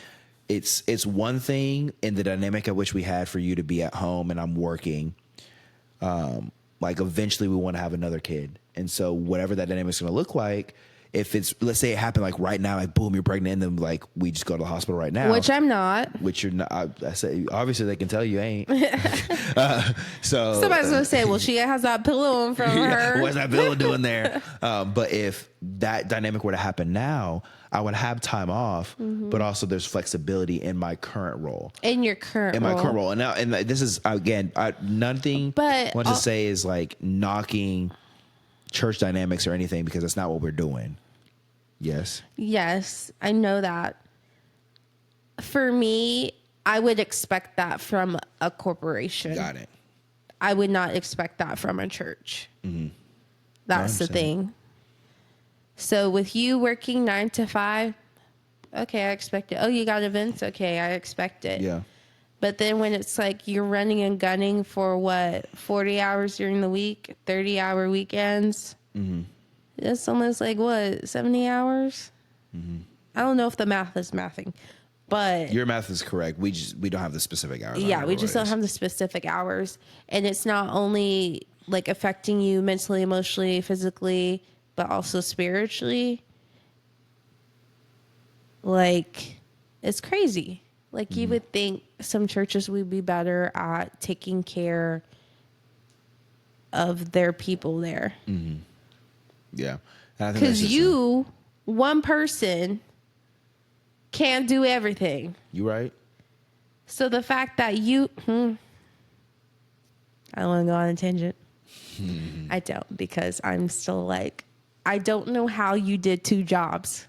It's one thing in the dynamic at which we had for you to be at home and I'm working. Eventually we want to have another kid. And so whatever that dynamic is going to look like, if it's, let's say it happened right now, boom, you're pregnant, and then we just go to the hospital right now. Which I'm not. Which you're not. I say, obviously they can tell you ain't. So somebody's going to say, well, she has that pillow in front of her. What's that pillow doing there? But if that dynamic were to happen now, I would have time off, but also there's flexibility in my current role. In your current role. In my current role. And this is, again, nothing I want to say is knocking church dynamics or anything, because that's not what we're doing. Yes. Yes, I know that. For me, I would expect that from a corporation. Got it. I would not expect that from a church. That's the thing. So with you working 9 to 5, okay, I expect it. Oh, you got events? Okay, I expect it. Yeah. But then when it's like you're running and gunning for what, 40 hours during the week, 30-hour weekends, it's almost like what, 70 hours? I don't know if the math is mathing, but Your math is correct. We don't have the specific hours. yeah, we just don't have the specific hours. And it's not only like affecting you mentally, emotionally, physically, but also spiritually. Like, it's crazy. Like, you would think some churches would be better at taking care of their people there. Yeah. And I think that's Because just you, one person, can't do everything. you right? So the fact that you... I don't want to go on a tangent. I don't, because I'm still like, I don't know how you did 2 jobs.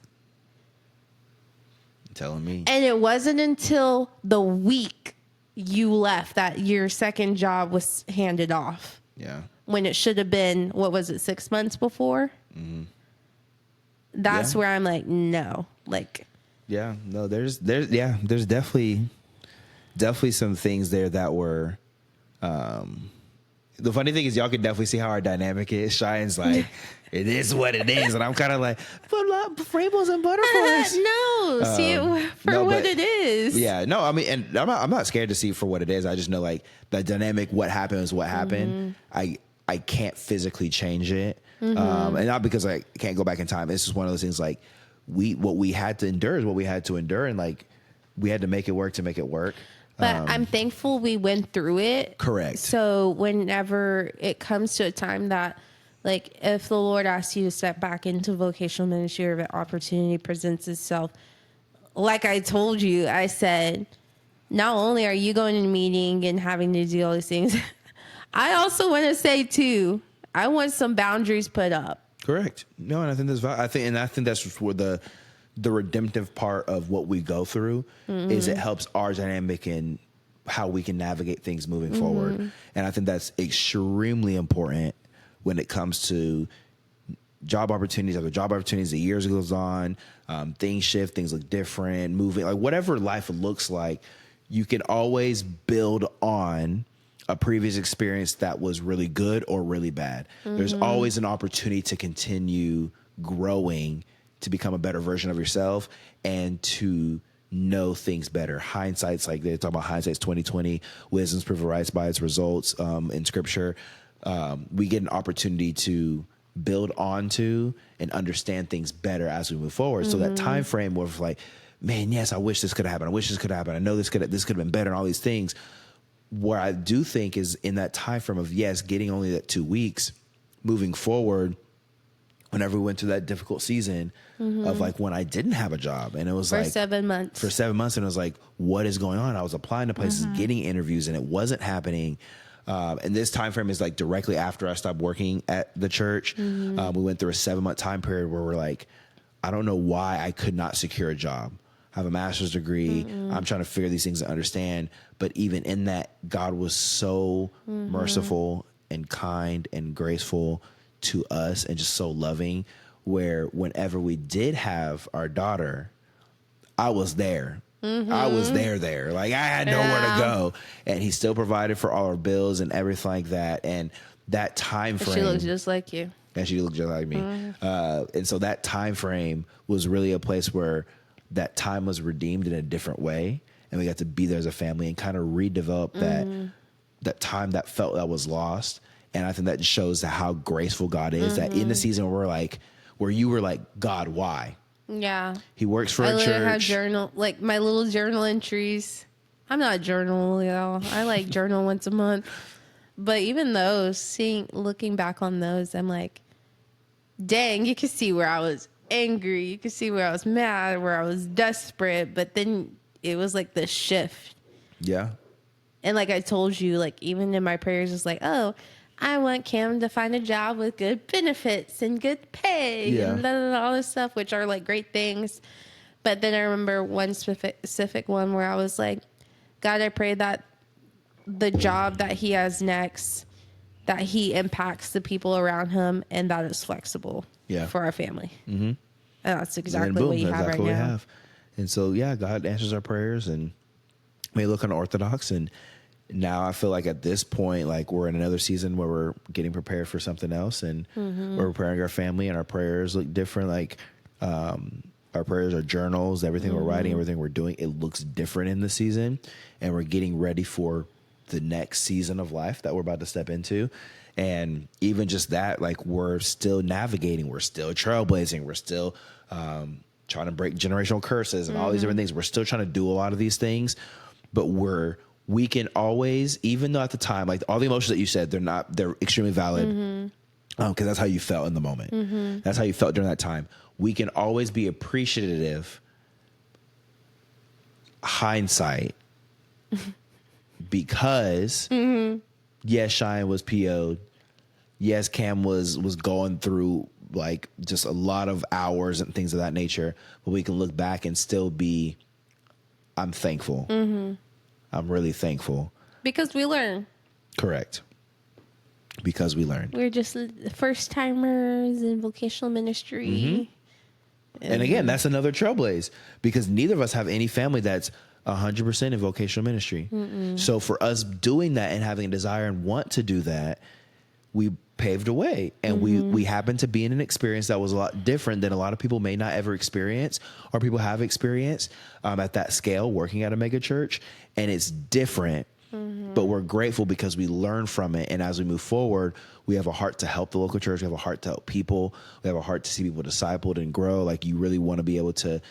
Telling me. And it wasn't until the week you left that your second job was handed off. Yeah. When it should have been, what was it, 6 months before? That's where I'm like, no. Like, Yeah. No, there's definitely some things there that were the funny thing is y'all can definitely see how our dynamic is. Cheyenne's like, it is what it is. And I'm kind of like, but rainbows and butterflies. no, see it for what it is. Yeah, no, I mean, and I'm not scared to see it for what it is. I just know like the dynamic, what happened is what happened. I can't physically change it. And not because I can't go back in time. It's just one of those things like what we had to endure is what we had to endure. And like, we had to make it work to make it work. But I'm thankful we went through it. Correct. So whenever it comes to a time that, like, if the Lord asks you to step back into vocational ministry or if an opportunity presents itself, like I told you, I said, not only are you going to a meeting and having to do all these things, I also want to say, too, I want some boundaries put up. Correct. No, and I think that's where the redemptive part of what we go through is it helps our dynamic in how we can navigate things moving forward. And I think that's extremely important when it comes to job opportunities. After job opportunities, the years goes on, things shift, things look different, moving, like whatever life looks like, you can always build on a previous experience that was really good or really bad. There's always an opportunity to continue growing, to become a better version of yourself and to know things better. Hindsight's like they talk about hindsight's 2020, wisdom's proven right by its results in scripture. We get an opportunity to build onto and understand things better as we move forward. So that time frame of like, man, yes, I wish this could have happened. I wish this could have happened. I know this could have been better and all these things. Where I do think is in that time frame of, yes, getting only that 2 weeks moving forward, whenever we went through that difficult season of like when I didn't have a job and it was for like 7 months. For 7 months, and it was like, what is going on? I was applying to places, getting interviews, and it wasn't happening. And this time frame is like directly after I stopped working at the church. We went through a 7-month time period where we're like, I don't know why I could not secure a job. I have a master's degree. I'm trying to figure these things and understand. But even in that, God was so merciful and kind and graceful to us and just so loving, where whenever we did have our daughter, I was there. I was there. Like I had nowhere to go. And he still provided for all our bills and everything like that. And that time frame. She looks just like you. And she looked just like me. And so that time frame was really a place where that time was redeemed in a different way. And we got to be there as a family and kind of redevelop that time that felt that was lost. And I think that shows how graceful God is, that in the season where you were like, God, why? Yeah. He works for I a literally have church. journal, like my little journal entries. I'm not a journal, y'all. I like journal once a month. But even those, looking back on those, I'm like, dang, you could see where I was angry. You could see where I was mad, where I was desperate. But then it was like this shift. Yeah. And like I told you, like even in my prayers, it's like, oh, I want Cam to find a job with good benefits and good pay and all this stuff, which are like great things. But then I remember one specific one where I was like, God, I pray that the job that he has next, that he impacts the people around him and that is flexible for our family. And that's exactly what you have right now. And so, yeah, God answers our prayers and may look unorthodox. And now I feel like at this point, like we're in another season where we're getting prepared for something else, and we're preparing our family, and our prayers look different. Like our prayers are journals, everything we're writing, everything we're doing, it looks different in the season, and we're getting ready for the next season of life that we're about to step into. And even just that, like we're still navigating, we're still trailblazing, we're still trying to break generational curses and all these different things. We're still trying to do a lot of these things, but we can always, even though at the time, like all the emotions that you said, they're extremely valid, because that's how you felt in the moment. That's how you felt during that time. We can always be appreciative, hindsight, because yes, Cheyanne was PO'd. Yes, Cam was going through like just a lot of hours and things of that nature, but we can look back and still be, I'm thankful. I'm really thankful. Because we learn. Correct. Because we learned. We're just first timers in vocational ministry. And again, that's another trailblaze, because neither of us have any family that's 100% in vocational ministry. So for us doing that and having a desire and want to do that, we paved a way, and we happened to be in an experience that was a lot different than a lot of people may not ever experience, or people have experienced at that scale working at a mega church. And it's different, but we're grateful because we learn from it. And as we move forward, we have a heart to help the local church. We have a heart to help people. We have a heart to see people discipled and grow. Like you really want to be able to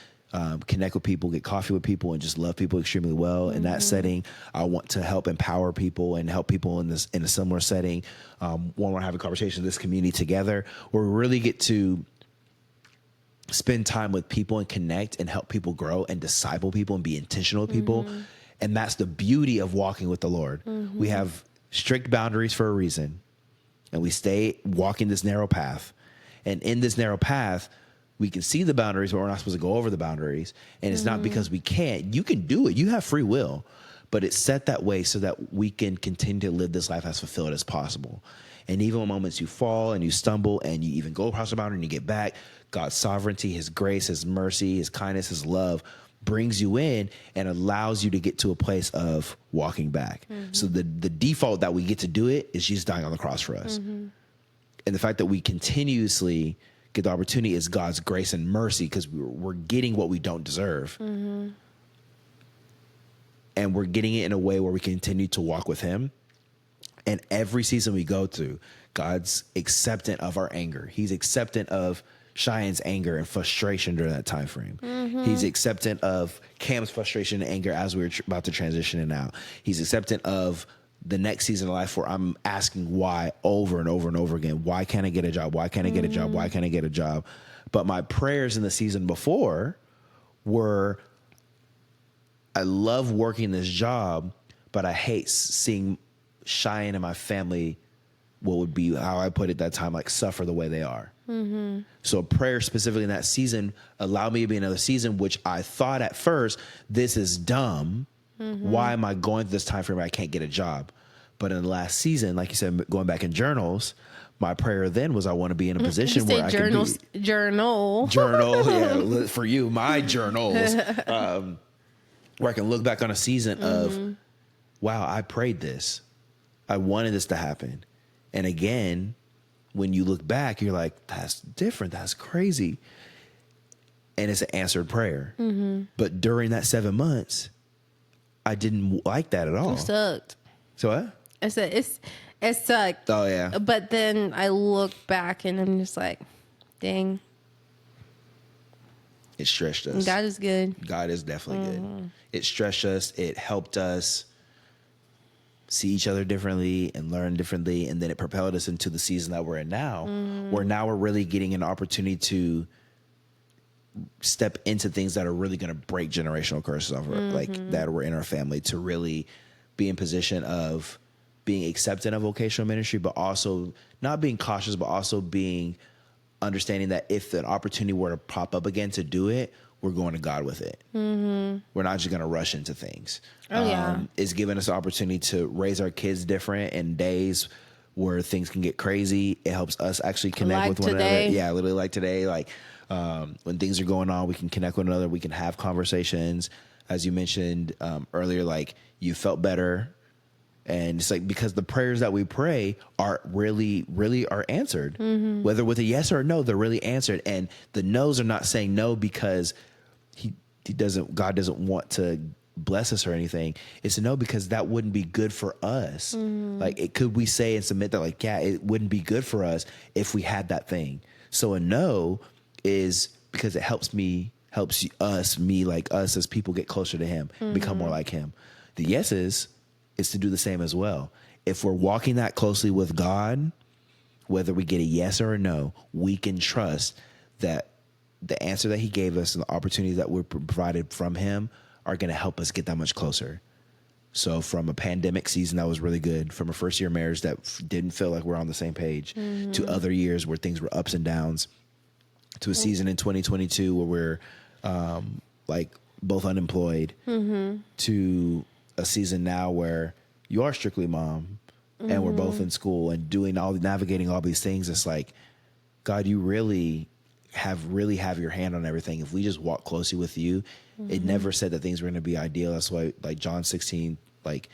connect with people, get coffee with people, and just love people extremely well. In that setting, I want to help empower people and help people in a similar setting. Want to have a conversation in this community together, where we really get to spend time with people and connect and help people grow and disciple people and be intentional with people. And that's the beauty of walking with the Lord. We have strict boundaries for a reason, and we stay walking this narrow path. And in this narrow path, we can see the boundaries, but we're not supposed to go over the boundaries. And it's not because we can't. You can do it. You have free will. But it's set that way so that we can continue to live this life as fulfilled as possible. And even when moments you fall and you stumble and you even go across the boundary and you get back, God's sovereignty, his grace, his mercy, his kindness, his love brings you in and allows you to get to a place of walking back. So the default that we get to do it is Jesus dying on the cross for us. And the fact that we continuously get the opportunity is God's grace and mercy, because we're getting what we don't deserve. And we're getting it in a way where we continue to walk with him. And every season we go through, God's acceptant of our anger. He's acceptant of Cheyanne's anger and frustration during that time frame. He's acceptant of Cam's frustration and anger as we were about to transition in out. He's acceptant of the next season of life where I'm asking why over and over and over again. Why can't I get a job? Why can't I get a job? Why can't I get a job? But my prayers in the season before were, I love working this job, but I hate seeing Cheyanne and my family, what would be how I put it that time, like suffer the way they are. So a prayer specifically in that season allowed me to be in another season, which I thought at first, this is dumb. Why am I going through this time frame where I can't get a job? But in the last season, like you said, going back in journals, my prayer then was I want to be in a position where I can be journal, yeah, for you, my journals, where I can look back on a season of, wow, I prayed this, I wanted this to happen, and again, when you look back, you're like, that's different, that's crazy, and it's an answered prayer. But during that 7 months, I didn't like that at all. It sucked. So what? I said it sucked. Oh yeah. But then I look back and I'm just like, dang. It stretched us. God is good. God is definitely good. It stretched us. It helped us see each other differently and learn differently. And then it propelled us into the season that we're in now, where now we're really getting an opportunity to step into things that are really going to break generational curses over, like that were in our family, to really be in position of being accepted of vocational ministry, but also not being cautious, but also being understanding that if an opportunity were to pop up again to do it, we're going to God with it. We're not just going to rush into things. Oh, yeah. It's given us an opportunity to raise our kids different in days where things can get crazy. It helps us actually connect Like with one today. another. Yeah, literally like today. Like when things are going on, we can connect with one another. We can have conversations. As you mentioned earlier, like you felt better. And it's like because the prayers that we pray are really, really are answered. Whether with a yes or a no, they're really answered. And the no's are not saying no because God doesn't want to bless us or anything. It's a no because that wouldn't be good for us. Like could we say and submit that like, yeah, it wouldn't be good for us if we had that thing. So a no is because it helps us as people get closer to him, become more like him. The yeses is to do the same as well. If we're walking that closely with God, whether we get a yes or a no, we can trust that the answer that he gave us and the opportunities that were provided from him are going to help us get that much closer. So from a pandemic season that was really good, from a first year marriage that didn't feel like we're on the same page, to other years where things were ups and downs, to a season in 2022 where we're like both unemployed, to a season now where you are strictly mom and we're both in school and navigating all these things. It's like, God, you really have your hand on everything. If we just walk closely with you, it never said that things were going to be ideal. That's why like John 16, like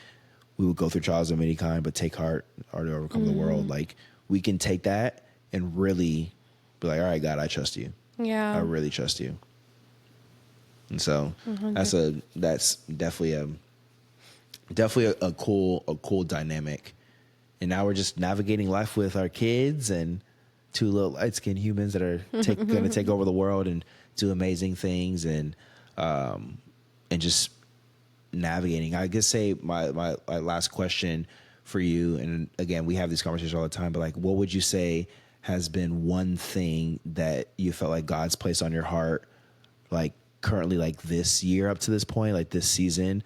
we would go through trials of any kind, but take heart or to overcome the world. Like we can take that and really be like, all right, God, I trust you. Yeah. I really trust you. And so that's definitely a cool dynamic. And now we're just navigating life with our kids and two little light-skinned humans that are going to take over the world and do amazing things and just navigating. I guess say my last question for you, and again, we have these conversations all the time, but like, what would you say has been one thing that you felt like God's placed on your heart, like currently, like this year up to this point, like this season,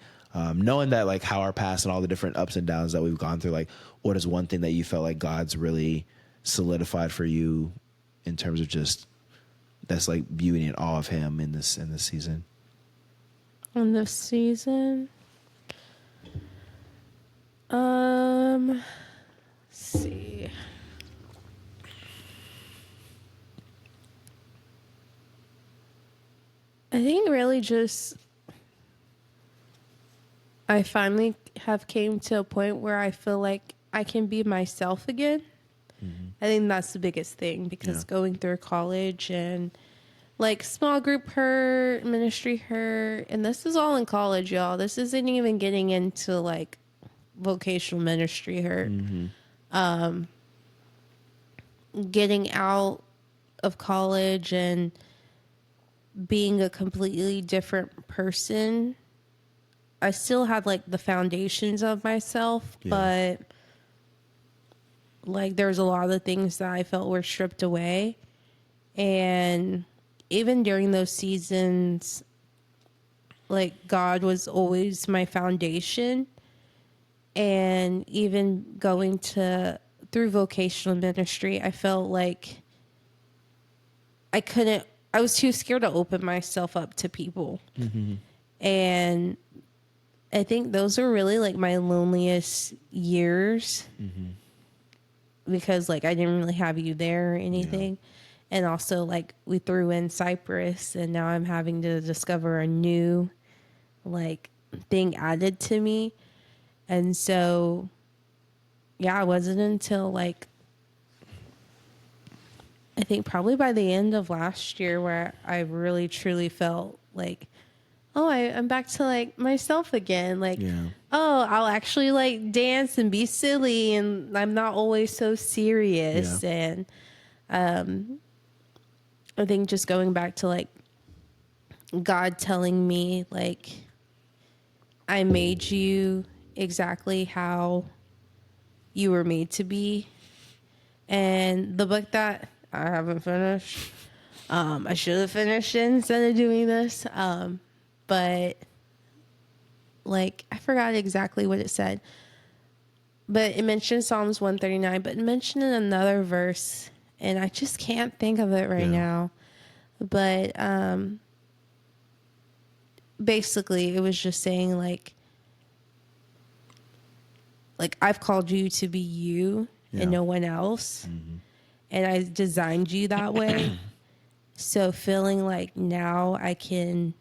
knowing that like how our past and all the different ups and downs that we've gone through, like what is one thing that you felt like God's really solidified for you in terms of just that's like beauty and awe of him in this season? In this season, let's see. I think really just I finally have came to a point where I feel like I can be myself again. I think that's the biggest thing because going through college and like small group hurt, ministry hurt, and this is all in college, y'all. This isn't even getting into like vocational ministry hurt. Getting out of college and being a completely different person. I still had like the foundations of myself, but like there's a lot of things that I felt were stripped away. And even during those seasons, like God was always my foundation. And even going through vocational ministry, I felt like I was too scared to open myself up to people. And I think those were really like my loneliest years because like I didn't really have you there or anything. And also like we threw in Cyprus and now I'm having to discover a new like thing added to me. And so, yeah, it wasn't until like, I think probably by the end of last year where I really truly felt like, oh, I'm back to like myself again. Like, oh, I'll actually like dance and be silly and I'm not always so serious. And I think just going back to like God telling me like, I made you exactly how you were made to be. And the book that I haven't finished, I should have finished it instead of doing this. But like, I forgot exactly what it said, but it mentioned Psalms 139, but it mentioned in another verse and I just can't think of it right now. But, basically it was just saying like I've called you to be you and no one else. And I designed you that way. So feeling like now I can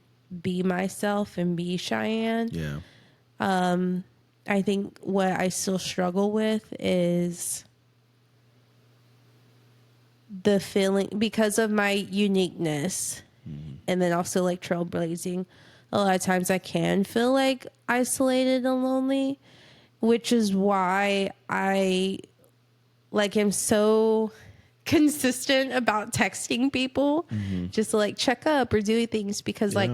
be myself and be Cheyanne. Yeah. I think what I still struggle with is the feeling, because of my uniqueness, and then also like trailblazing, a lot of times I can feel like isolated and lonely, which is why I am so consistent about texting people just to like check up or doing things, because like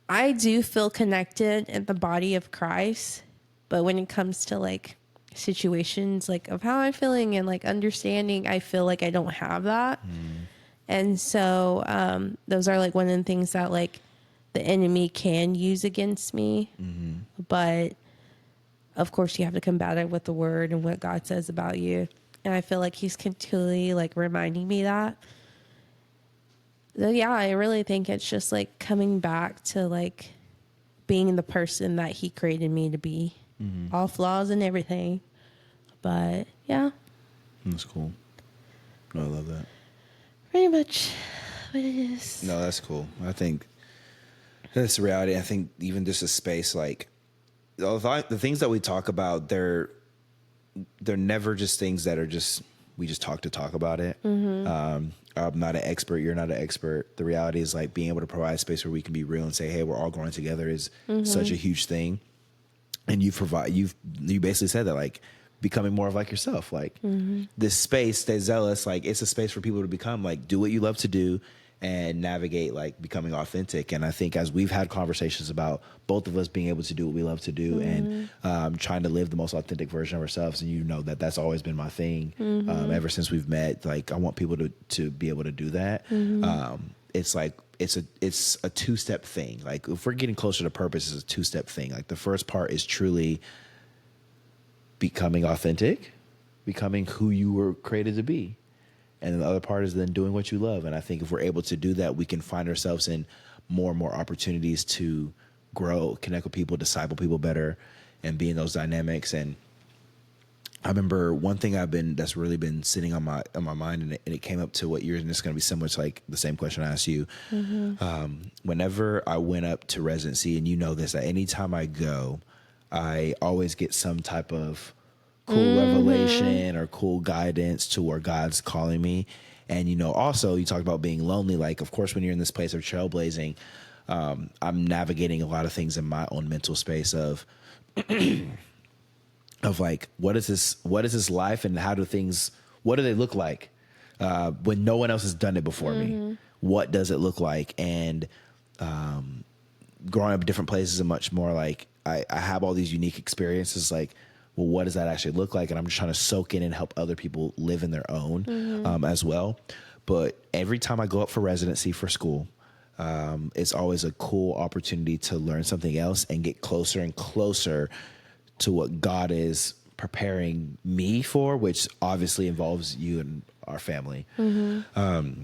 I do feel connected in the body of Christ, but when it comes to like situations like of how I'm feeling and like understanding, I feel like I don't have that. And so those are like one of the things that like the enemy can use against me. But of course you have to combat it with the word and what God says about you. And I feel like he's continually like reminding me that. So yeah, I really think it's just like coming back to like being the person that he created me to be. All flaws and everything. But yeah. That's cool. No, I love that. Pretty much what it is. No, that's cool. I think that's the reality. I think even just a space like the things that we talk about, they're never just things that are just we just talk to talk about it. I'm not an expert. You're not an expert. The reality is like being able to provide a space where we can be real and say, hey, we're all growing together is such a huge thing. And you basically said that, like becoming more of like yourself, like this space, Stay Zealous, like it's a space for people to become like, do what you love to do and navigate like becoming authentic. And I think as we've had conversations about both of us being able to do what we love to do and trying to live the most authentic version of ourselves, and you know that that's always been my thing ever since we've met. Like I want people to be able to do that. It's like it's a two-step thing. Like if we're getting closer to purpose, it's a two-step thing. Like the first part is truly becoming authentic, becoming who you were created to be. And the other part is then doing what you love. And I think if we're able to do that, we can find ourselves in more and more opportunities to grow, connect with people, disciple people better, and be in those dynamics. And I remember one thing that's really been sitting on my mind, and it came up to what yours, and it's going to be similar to like the same question I asked you. Whenever I went up to residency, and you know this, that anytime I go, I always get some type of cool revelation or cool guidance to where God's calling me. And, you know, also you talked about being lonely. Like, of course, when you're in this place of trailblazing, I'm navigating a lot of things in my own mental space of like, what is this life, and what do they look like when no one else has done it before me? What does it look like? And growing up in different places and much more, like I have all these unique experiences, like, well, what does that actually look like? And I'm just trying to soak in and help other people live in their own as well. But every time I go up for residency for school, it's always a cool opportunity to learn something else and get closer and closer to what God is preparing me for, which obviously involves you and our family. And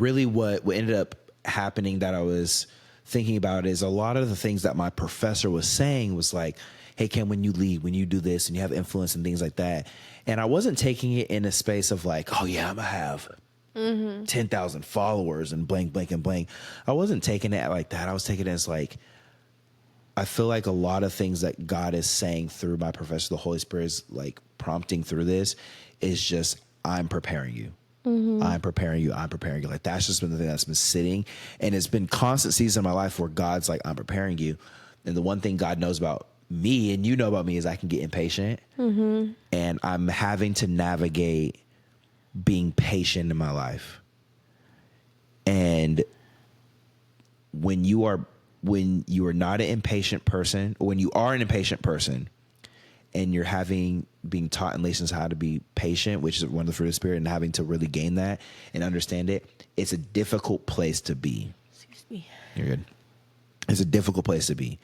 really what ended up happening that I was thinking about is a lot of the things that my professor was saying was like, hey, Ken, when you lead, when you do this and you have influence and things like that. And I wasn't taking it in a space of like, oh yeah, I'm gonna have 10,000 followers and blank, blank, and blank. I wasn't taking it like that. I was taking it as like, I feel like a lot of things that God is saying through my professor, the Holy Spirit is like prompting through this is just, I'm preparing you. I'm preparing you. I'm preparing you. Like that's just been the thing that's been sitting. And it's been constant season in my life where God's like, I'm preparing you. And the one thing God knows about me, and you know about me, is I can get impatient. And I'm having to navigate being patient in my life. And when you are not an impatient person, or when you are an impatient person and you're being taught in lessons how to be patient, which is one of the fruit of the Spirit, and having to really gain that and understand it, it's a difficult place to be. Excuse me. You're good. It's a difficult place to be,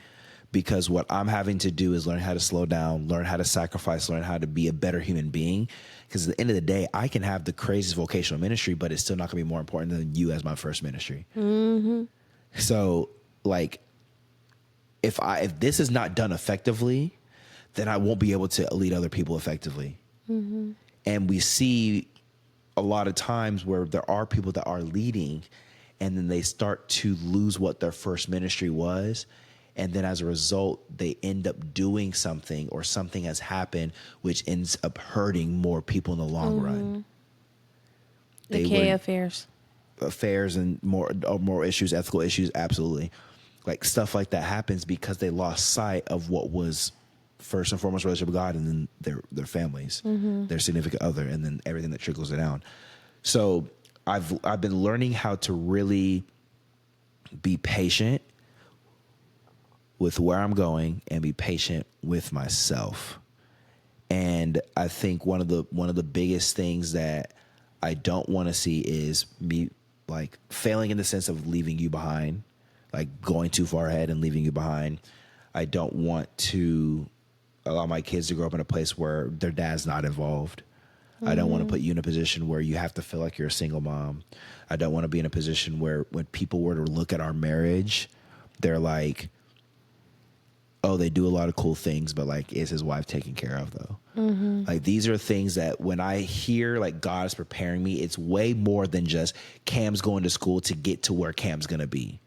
because what I'm having to do is learn how to slow down, learn how to sacrifice, learn how to be a better human being. Because at the end of the day, I can have the craziest vocational ministry, but it's still not going to be more important than you as my first ministry. So, like, if this is not done effectively, then I won't be able to lead other people effectively. And we see a lot of times where there are people that are leading, and then they start to lose what their first ministry was. And then as a result, they end up doing something, or something has happened, which ends up hurting more people in the long run. The K affairs and more issues, ethical issues. Absolutely. Like stuff like that happens because they lost sight of what was first and foremost relationship with God, and then their families, their significant other, and then everything that trickles it down. So I've been learning how to really be patient with where I'm going and be patient with myself. And I think one of the biggest things that I don't want to see is me like failing in the sense of leaving you behind, like going too far ahead and leaving you behind. I don't want to allow my kids to grow up in a place where their dad's not involved. I don't want to put you in a position where you have to feel like you're a single mom. I don't want to be in a position where when people were to look at our marriage, they're like, oh, they do a lot of cool things, but like, is his wife taken care of though? Like, these are things that when I hear like God is preparing me, it's way more than just Cam's going to school to get to where Cam's going to be.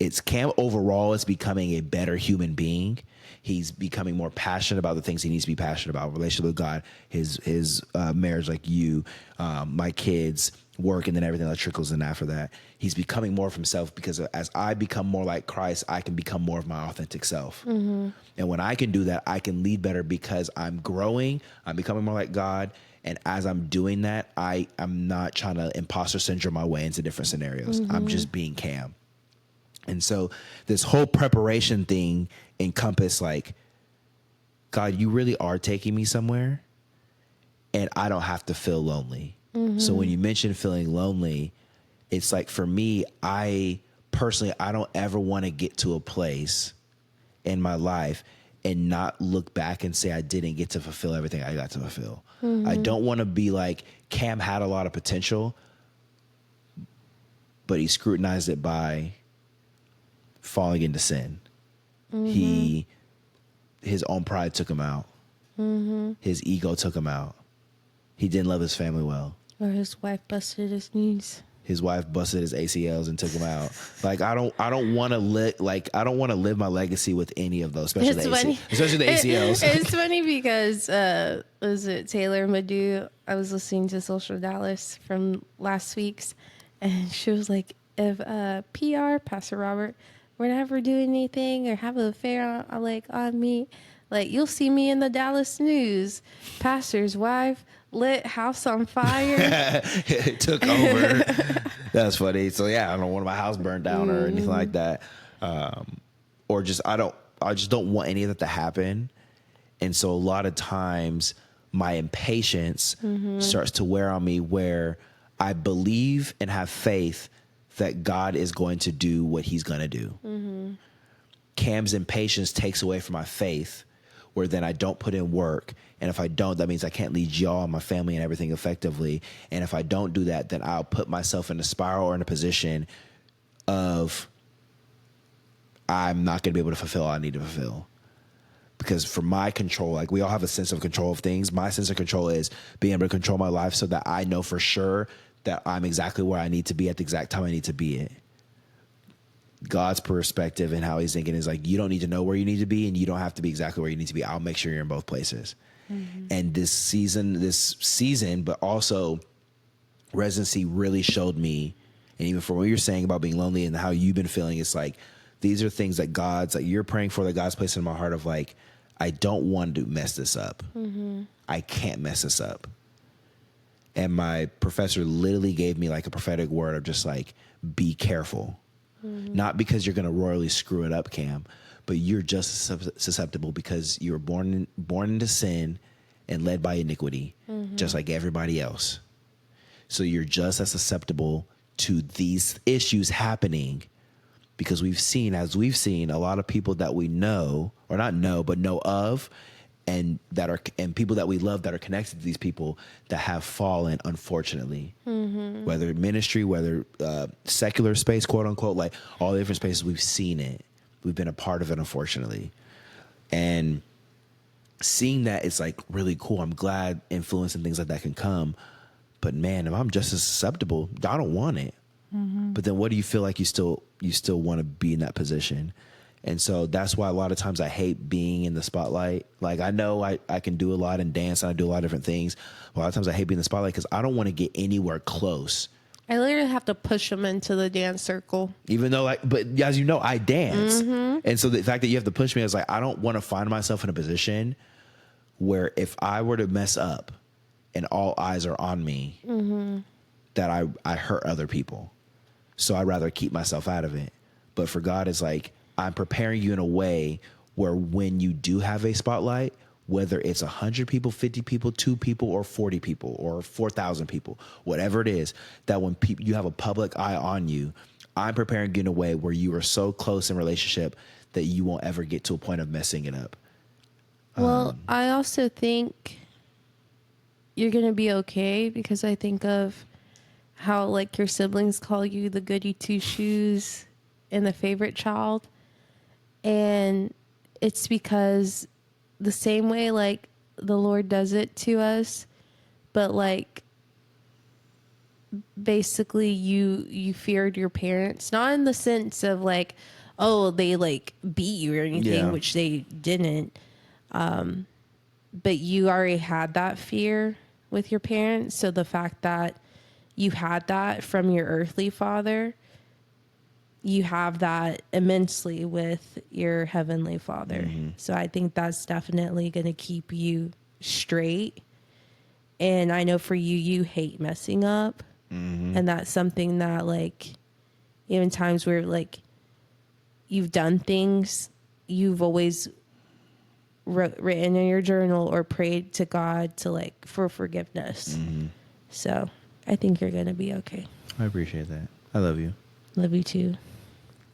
It's Cam overall is becoming a better human being. He's becoming more passionate about the things he needs to be passionate about, relationship with God, his marriage, like you, my kids, work, and then everything that trickles in after that. He's becoming more of himself, because as I become more like Christ, I can become more of my authentic self. And when I can do that, I can lead better because I'm growing, I'm becoming more like God. And as I'm doing that, I'm not trying to imposter syndrome my way into different scenarios. I'm just being Cam. And so this whole preparation thing encompassed like, God, you really are taking me somewhere, and I don't have to feel lonely. So when you mention feeling lonely, it's like, for me, I don't ever want to get to a place in my life and not look back and say I didn't get to fulfill everything I got to fulfill. I don't want to be like, Cam had a lot of potential, but he scrutinized it by falling into sin. His own pride took him out. His ego took him out. He didn't love his family well. Or his wife busted his knees. His wife busted his ACLs and took him out. Like, I don't want to live my legacy with any of those, especially the ACLs. It's funny because was it Taylor Madu? I was listening to Social Dallas from last week's, and she was like, if PR, Pastor Robert, were to ever do anything or have an affair on me, like, you'll see me in the Dallas news. Pastor's wife lit house on fire. It took over. That's funny. So yeah, I don't want my house burned down or anything like that. Or just I just don't want any of that to happen. And so a lot of times my impatience starts to wear on me, where I believe and have faith that God is going to do what he's going to do. Cam's impatience takes away from my faith, where then I don't put in work. And if I don't, that means I can't lead y'all and my family and everything effectively. And if I don't do that, then I'll put myself in a spiral or in a position of I'm not going to be able to fulfill all I need to fulfill. Because for my control, like, we all have a sense of control of things. My sense of control is being able to control my life so that I know for sure that I'm exactly where I need to be at the exact time I need to be at. God's perspective and how he's thinking is like, you don't need to know where you need to be, and you don't have to be exactly where you need to be. I'll make sure you're in both places. And this season, but also residency, really showed me, and even from what you're saying about being lonely and how you've been feeling, it's like, these are things that God's like, you're praying for, that God's placed in my heart of like, I don't want to mess this up. I can't mess this up. And my professor literally gave me like a prophetic word of just like, be careful. Not because you're going to royally screw it up, Cam, but you're just susceptible because you were born into sin and led by iniquity, just like everybody else. So you're just as susceptible to these issues happening, because we've seen a lot of people that we know, or not know, but know of, and people that we love that are connected to these people that have fallen, unfortunately. Whether ministry, whether secular space, quote unquote, like all the different spaces, we've seen it. We've been a part of it, unfortunately. And seeing that, it's like really cool. I'm glad influence and things like that can come. But man, if I'm just as susceptible, I don't want it. But then what do you feel like you still want to be in that position? And so that's why a lot of times I hate being in the spotlight. Like, I know I can do a lot and dance and I do a lot of different things. A lot of times I hate being in the spotlight because I don't want to get anywhere close. I literally have to push them into the dance circle. Even though, like, but as you know, I dance. And so the fact that you have to push me is like, I don't want to find myself in a position where if I were to mess up and all eyes are on me, that I hurt other people. So I'd rather keep myself out of it. But for God, it's like, I'm preparing you in a way where when you do have a spotlight, whether it's 100 people, 50 people, 2 people, or 40 people, or 4,000 people, whatever it is, that when you have a public eye on you, I'm preparing you in a way where you are so close in relationship that you won't ever get to a point of messing it up. Well, I also think you're going to be okay, because I think of how, like, your siblings call you the goody two shoes and the favorite child. And it's because the same way, like, the Lord does it to us, but, like, basically you feared your parents, not in the sense of, like, oh, they, like, beat you or anything, which they didn't. But you already had that fear with your parents. So the fact that you had that from your earthly father, you have that immensely with your heavenly father. So I think that's definitely going to keep you straight. And I know for you, you hate messing up. And that's something that, like, even times where, like, you've done things, you've always written in your journal or prayed to God to, like, for forgiveness. So I think you're going to be okay. I appreciate that. I love you. Love you too.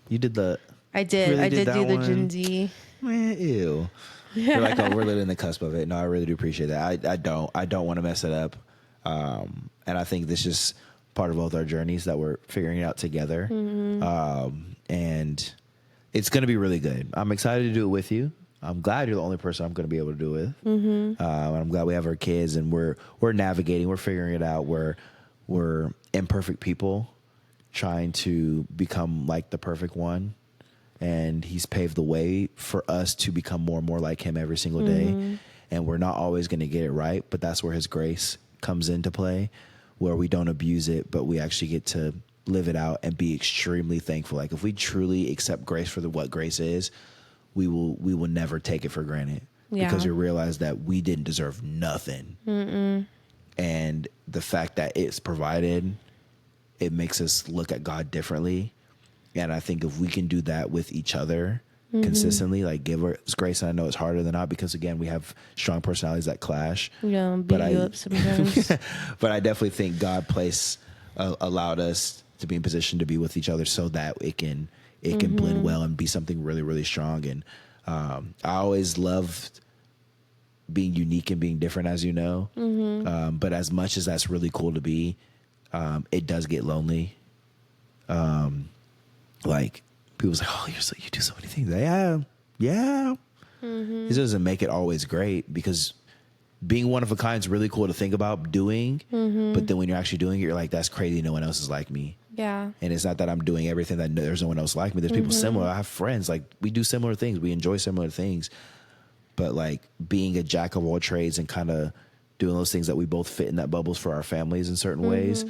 You did the... I did. Really I did do the one? Gen Z. Man, ew. You're like, oh, we're literally in the cusp of it. No, I really do appreciate that. I don't want to mess it up. And I think this is part of both our journeys that we're figuring it out together. And it's going to be really good. I'm excited to do it with you. I'm glad you're the only person I'm going to be able to do it with. I'm glad we have our kids and we're navigating, we're figuring it out. We're imperfect people trying to become like the perfect one. And he's paved the way for us to become more and more like him every single day. And we're not always going to get it right, but that's where his grace comes into play, where we don't abuse it, but we actually get to live it out and be extremely thankful. Like, if we truly accept grace for what grace is, we will never take it for granted, because you realize that we didn't deserve nothing. And the fact that it's provided, it makes us look at God differently. And I think if we can do that with each other consistently, like, give us grace. And I know it's harder than not, because again, we have strong personalities that clash. Yeah, beat you up sometimes. But I definitely think God allowed us to be in position to be with each other so that it can blend well and be something really, really strong. And I always loved being unique and being different, as you know. But as much as that's really cool to be, it does get lonely. Like, people's like, oh, you do so many things. Yeah. It doesn't make it always great, because being one of a kind is really cool to think about doing. But then when you're actually doing it, you're like, that's crazy. No one else is like me. Yeah. And it's not that I'm doing everything that there's no one else like me. There's people similar. I have friends, like, we do similar things. We enjoy similar things. But, like, being a jack of all trades and kind of doing those things that we both fit in that bubbles for our families in certain ways,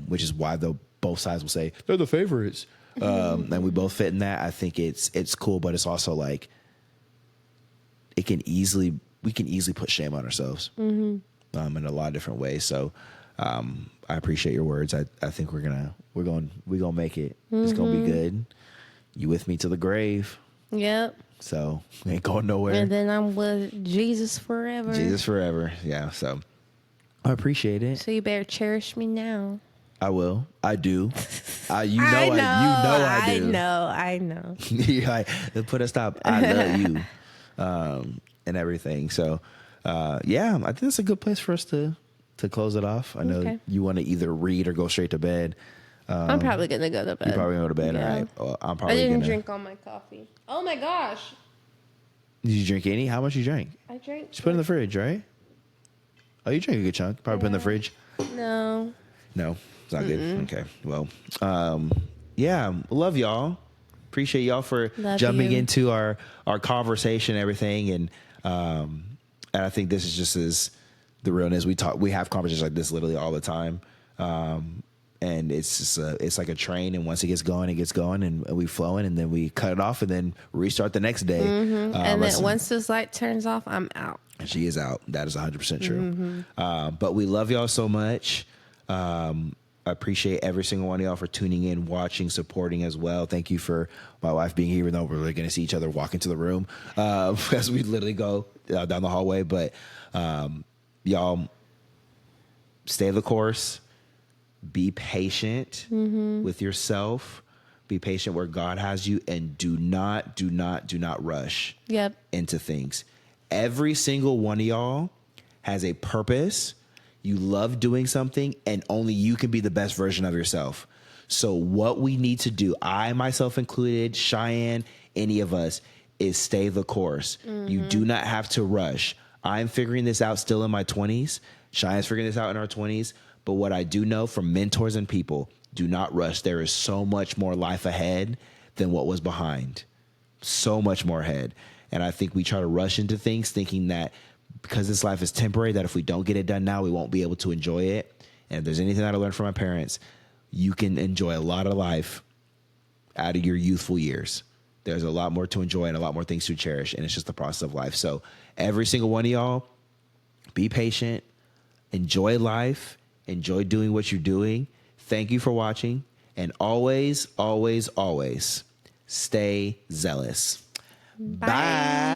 which is why both sides will say they're the favorites. And we both fit in that. I think it's cool, but it's also like, we can easily put shame on ourselves in a lot of different ways. So I appreciate your words. I think we're gonna make it. It's gonna be good. You with me to the grave. Yep. So we ain't going nowhere. And then I'm with Jesus forever. Jesus forever. Yeah. So I appreciate it. So you better cherish me now. I will. I do. I do. I know. You're like, put a stop. I love you, and everything. So, yeah, I think it's a good place for us to close it off. I know you want to either read or go straight to bed. I'm probably gonna go to bed. You're probably gonna go to bed, all right? Well, I didn't drink all my coffee. Oh my gosh! Did you drink any? How much you drank? I drank. Just put it in the fridge, right? Oh, you drank a good chunk. Probably put it in the fridge. No. No, it's not good. Okay. Well, yeah, love y'all. Appreciate y'all for jumping into our conversation and everything. And I think this is just as the realness. We have conversations like this literally all the time. And it's just it's like a train, and once it gets going, and we flowing, and then we cut it off, and then restart the next day. And then once this light turns off, I'm out. She is out. That is 100% true. But we love y'all so much. I appreciate every single one of y'all for tuning in, watching, supporting as well. Thank you for my wife being here, even though we're really going to see each other walk into the room as we literally go down the hallway. But y'all, stay the course. Be patient with yourself. Be patient where God has you, and do not rush into things. Every single one of y'all has a purpose. You love doing something, and only you can be the best version of yourself. So what we need to do, I myself included, Cheyanne, any of us, is stay the course. You do not have to rush. I'm figuring this out still in my 20s. Cheyanne's figuring this out in her 20s. But what I do know from mentors and people, do not rush. There is so much more life ahead than what was behind. So much more ahead. And I think we try to rush into things thinking that because this life is temporary, that if we don't get it done now, we won't be able to enjoy it. And if there's anything that I learned from my parents, you can enjoy a lot of life out of your youthful years. There's a lot more to enjoy and a lot more things to cherish. And it's just the process of life. So every single one of y'all, be patient, enjoy life. Enjoy doing what you're doing. Thank you for watching. And always, always, always stay zealous. Bye.